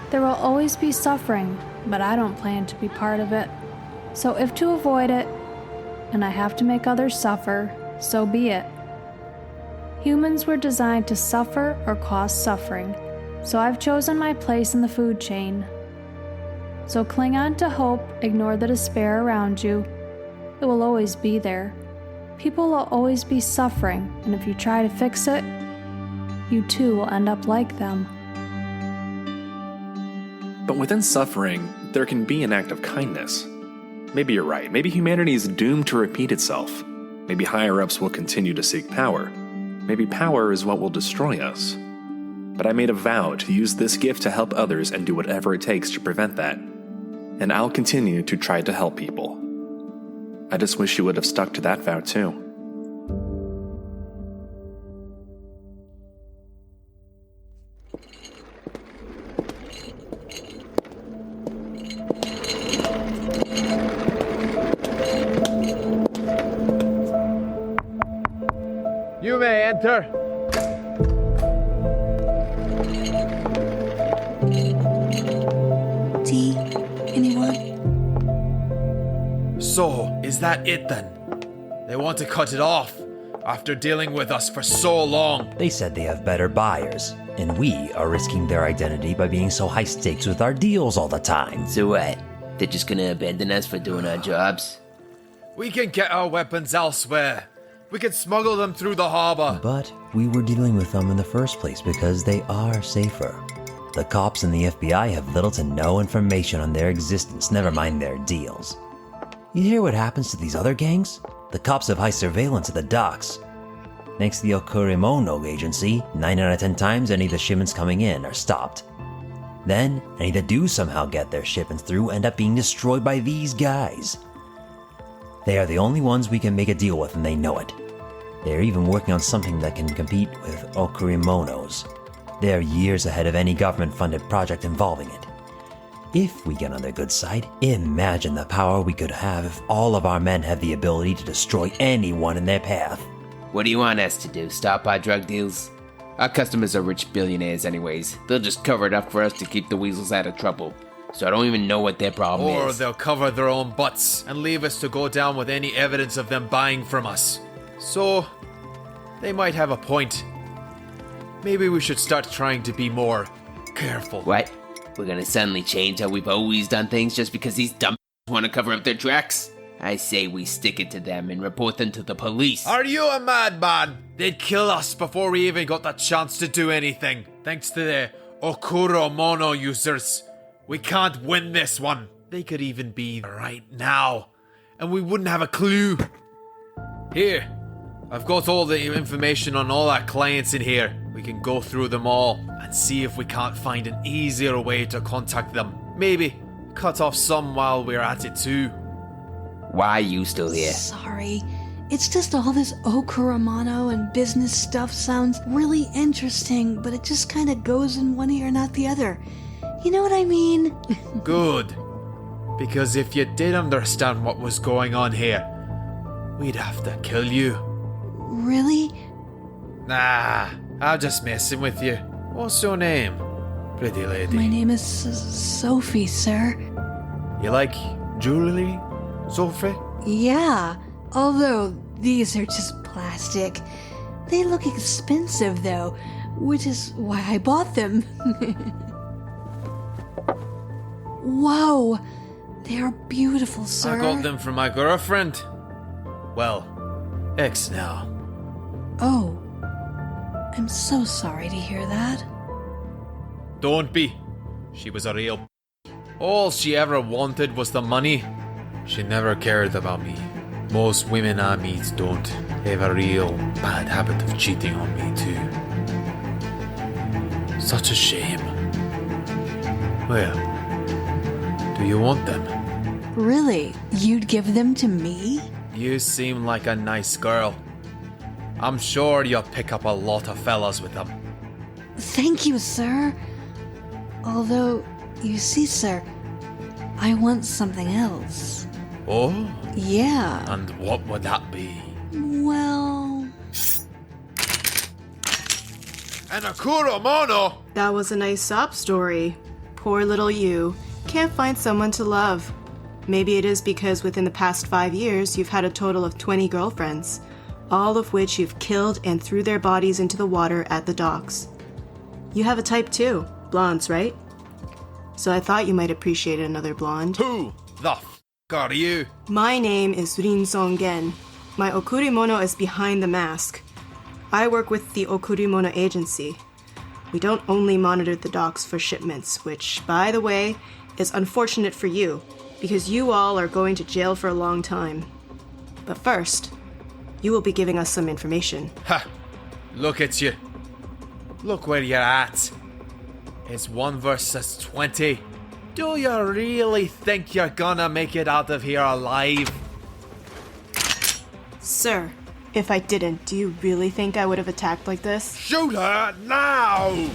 There will always be suffering, but I don't plan to be part of it. So if to avoid it, and I have to make others suffer, so be it. Humans were designed to suffer or cause suffering, so I've chosen my place in the food chain. So cling on to hope, ignore the despair around you. It will always be there. People will always be suffering, and if you try to fix it, you too will end up like them. But within suffering, there can be an act of kindness. Maybe you're right. Maybe humanity is doomed to repeat itself. Maybe higher-ups will continue to seek power. Maybe power is what will destroy us. But I made a vow to use this gift to help others and do whatever it takes to prevent that. And I'll continue to try to help people. I just wish you would have stuck to that vow too. You may enter. Tea? Anyone? So, is that it then? They want to cut it off after dealing with us for so long. They said they have better buyers, and we are risking their identity by being so high stakes with our deals all the time. So what? They're just gonna abandon us for doing our jobs? We can get our weapons elsewhere. We can smuggle them through the harbor. But we were dealing with them in the first place because they are safer. The cops and the FBI have little to no information on their existence, never mind their deals. You hear what happens to these other gangs? The cops have high surveillance at the docks. Thanks to the Okurimono agency, 9 out of 10 times any of the shipments coming in are stopped. Then, any that do somehow get their shipments through end up being destroyed by these guys. They are the only ones we can make a deal with, and they know it. They are even working on something that can compete with Okurimono's. They are years ahead of any government-funded project involving it. If we get on their good side, imagine the power we could have if all of our men had the ability to destroy anyone in their path. What do you want us to do, stop our drug deals? Our customers are rich billionaires anyways. They'll just cover it up for us to keep the weasels out of trouble. So I don't even know what their problem is. Or they'll cover their own butts and leave us to go down with any evidence of them buying from us. So, they might have a point. Maybe we should start trying to be more careful. What? We're gonna suddenly change how we've always done things just because these dumb want to cover up their tracks? I say we stick it to them and report them to the police. Are you a madman? They'd kill us before we even got the chance to do anything. Thanks to the Okurimono users. We can't win this one. They could even be right now, and we wouldn't have a clue. Here, I've got all the information on all our clients in here. We can go through them all and see if we can't find an easier way to contact them. Maybe cut off some while we're at it too. Why are you still here? Sorry. It's just all this Okurimono and business stuff sounds really interesting, but it just kind of goes in one ear, not the other. You know what I mean? Good. Because if you did understand what was going on here, we'd have to kill you. Really? Nah, I'm just messing with you. What's your name, pretty lady? My name is Sophie, sir. You like jewelry, Sophie? Yeah, although these are just plastic. They look expensive, though, which is why I bought them. Whoa, they are beautiful, sir. I got them from my girlfriend. Well, ex now. Oh, I'm so sorry to hear that. Don't be. She was a real... All she ever wanted was the money. She never cared about me. Most women I meet don't. They have a real bad habit of cheating on me too. Such a shame. Well, do you want them? Really? You'd give them to me? You seem like a nice girl. I'm sure you'll pick up a lot of fellas with them. Thank you, sir. Although, you see, sir, I want something else. Oh? Yeah. And what would that be? Well... An Okurimono! That was a nice sob story. Poor little you. Can't find someone to love. Maybe it is because within the past 5 years, you've had a total of 20 girlfriends, all of which you've killed and threw their bodies into the water at the docks. You have a type too, blondes, right? So I thought you might appreciate another blonde. Who the f*** are you? My name is Rin Song-gen. My Okurimono is behind the mask. I work with the Okurimono agency. We don't only monitor the docks for shipments, which, by the way, is unfortunate for you, because you all are going to jail for a long time. But first, you will be giving us some information. Ha! Look at you. Look where you're at. It's 1 versus 20. Do you really think you're gonna make it out of here alive? Sir, if I didn't, do you really think I would have attacked like this? Shoot her now!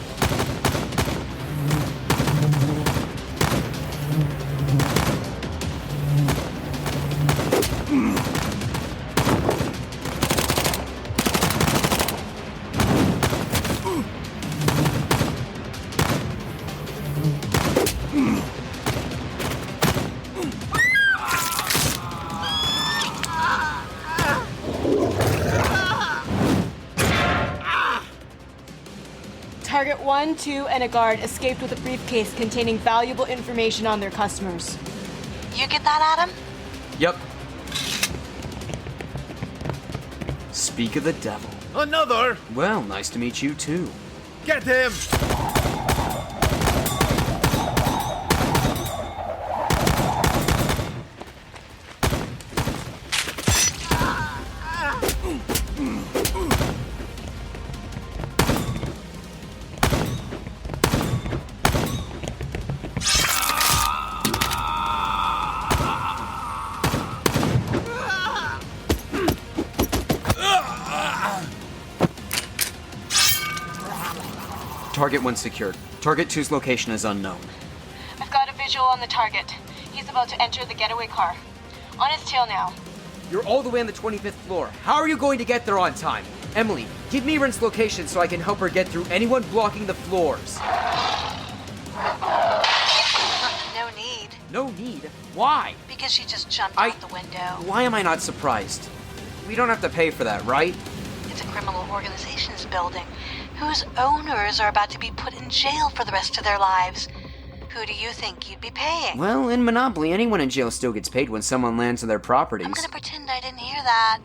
Target 1, 2, and a guard escaped with a briefcase containing valuable information on their customers. You get that, Adam? Yep. Speak of the devil. Another? Well, nice to meet you too. Get him! Target 1 secured. Target 2's location is unknown. I've got a visual on the target. He's about to enter the getaway car. On his tail now. You're all the way on the 25th floor. How are you going to get there on time? Emily, give me Rin's location so I can help her get through anyone blocking the floors. No need. No need? Why? Because she just jumped out the window. Why am I not surprised? We don't have to pay for that, right? It's a criminal organization's building, whose owners are about to be put in jail for the rest of their lives. Who do you think you'd be paying? Well, in Monopoly, anyone in jail still gets paid when someone lands on their properties. I'm gonna pretend I didn't hear that.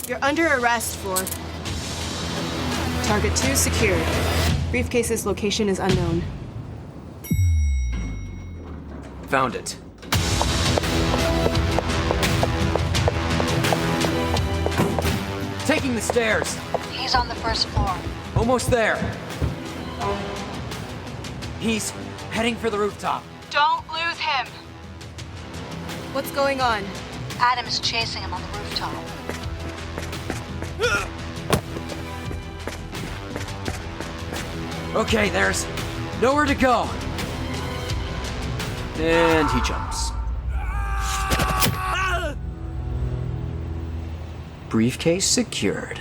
You're under arrest for... Target 2 secured. Briefcase's location is unknown. Found it. Taking the stairs. He's on the first floor. Almost there. He's heading for the rooftop. Don't lose him. What's going on? Adam is chasing him on the rooftop. Okay, there's nowhere to go. And he jumps. Briefcase secured.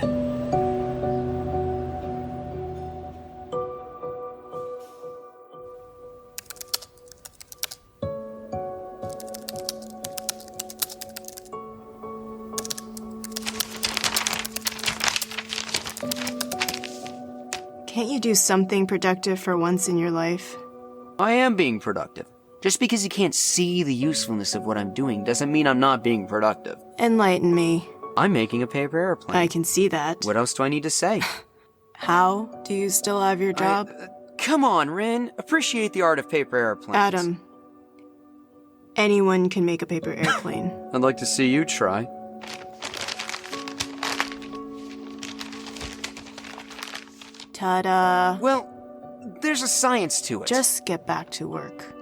Can't you do something productive for once in your life? I am being productive. Just because you can't see the usefulness of what I'm doing doesn't mean I'm not being productive. Enlighten me. I'm making a paper airplane. I can see that. What else do I need to say? How? Do you still have your job? Come on, Rin. Appreciate the art of paper airplanes. Adam. Anyone can make a paper airplane. I'd like to see you try. Ta-da. Well, there's a science to it. Just get back to work.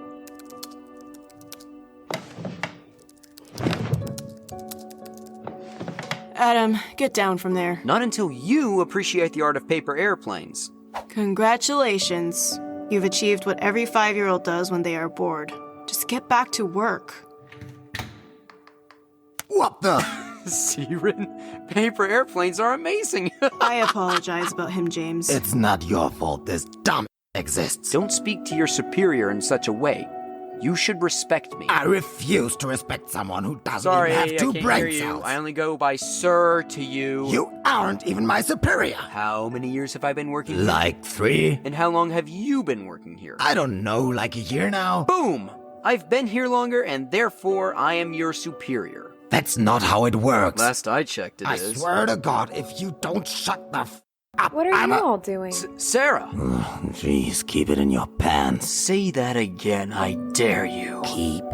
Adam, get down from there. Not until you appreciate the art of paper airplanes. Congratulations. You've achieved what every 5-year-old does when they are bored. Just get back to work. What the? Siren, paper airplanes are amazing. I apologize about him, James. It's not your fault this dumb exists. Don't speak to your superior in such a way. You should respect me. I refuse to respect someone who doesn't even have 2 brain cells. I only go by sir to you. You aren't even my superior. How many years have I been working here? Like 3. And how long have you been working here? I don't know, like a year now. Boom! I've been here longer, and therefore I am your superior. That's not how it works. Last I checked, I swear to God, if you don't shut the up, What are you all doing? Sarah! Jeez, keep it in your pants. Say that again, I dare you. Keep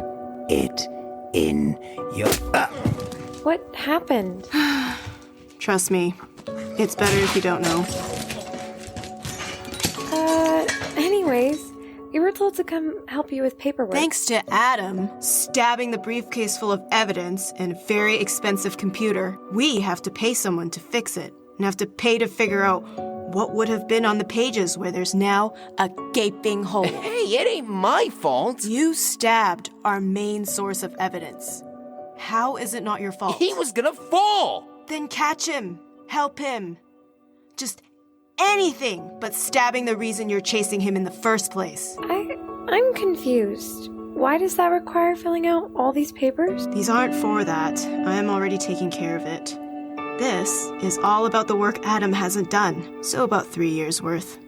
it in your... What happened? Trust me, it's better if you don't know. Anyways, we were told to come help you with paperwork. Thanks to Adam stabbing the briefcase full of evidence and a very expensive computer, we have to pay someone to fix it. And have to pay to figure out what would have been on the pages where there's now a gaping hole. Hey, it ain't my fault. You stabbed our main source of evidence. How is it not your fault? He was gonna fall! Then catch him. Help him. Just anything but stabbing the reason you're chasing him in the first place. I'm confused. Why does that require filling out all these papers? These aren't for that. I am already taking care of it. This is all about the work Adam hasn't done, so about 3 years' worth.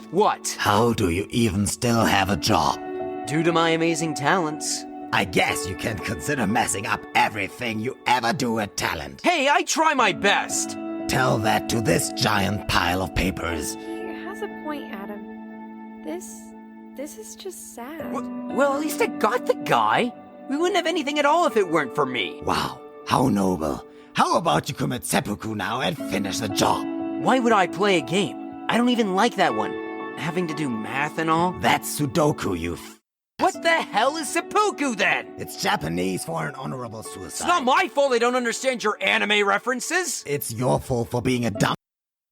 What? How do you even still have a job? Due to my amazing talents. I guess you can consider messing up everything you ever do at talent. Hey, I try my best! Tell that to this giant pile of papers. He has a point, Adam. This is just sad. Well, at least I got the guy. We wouldn't have anything at all if it weren't for me. Wow, how noble. How about you commit seppuku now and finish the job? Why would I play a game? I don't even like that one. Having to do math and all. That's Sudoku, you What the hell is seppuku then? It's Japanese for an honorable suicide. It's not my fault I don't understand your anime references. It's your fault for being a dumb...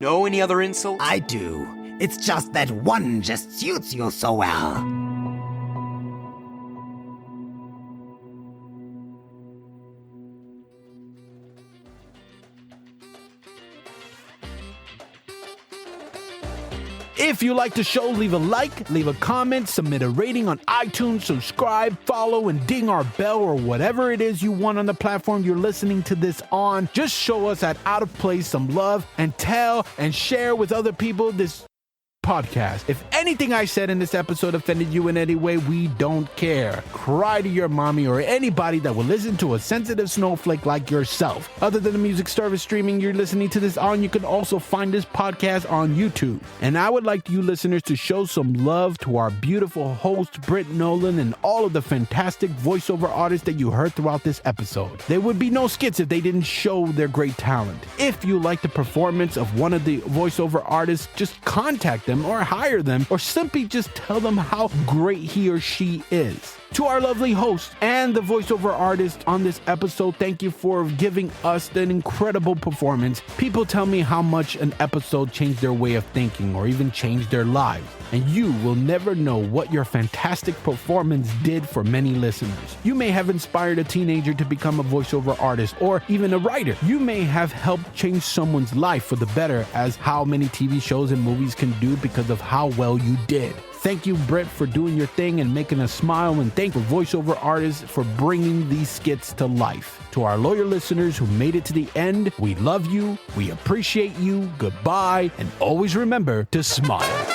Know any other insults? I do. It's just that one just suits you so well. If you like the show, leave a like, leave a comment, submit a rating on iTunes, subscribe, follow, and ding our bell or whatever it is you want on the platform you're listening to this on. Just show us at Out of Place some love and tell and share with other people this podcast. If anything I said in this episode offended you in any way, we don't care. Cry to your mommy or anybody that will listen to a sensitive snowflake like yourself. Other than the music service streaming you're listening to this on, you can also find this podcast on YouTube. And I would like you listeners to show some love to our beautiful host, Britt Nolan, and all of the fantastic voiceover artists that you heard throughout this episode. There would be no skits if they didn't show their great talent. If you like the performance of one of the voiceover artists, just contact them or hire them, or simply just tell them how great he or she is. To our lovely host and the voiceover artist on this episode, thank you for giving us an incredible performance. People tell me how much an episode changed their way of thinking or even changed their lives. And you will never know what your fantastic performance did for many listeners. You may have inspired a teenager to become a voiceover artist or even a writer. You may have helped change someone's life for the better, as how many TV shows and movies can do because of how well you did. Thank you, Britt, for doing your thing and making us smile, and thank the voiceover artists for bringing these skits to life. To our loyal listeners who made it to the end, we love you, we appreciate you, goodbye, and always remember to smile.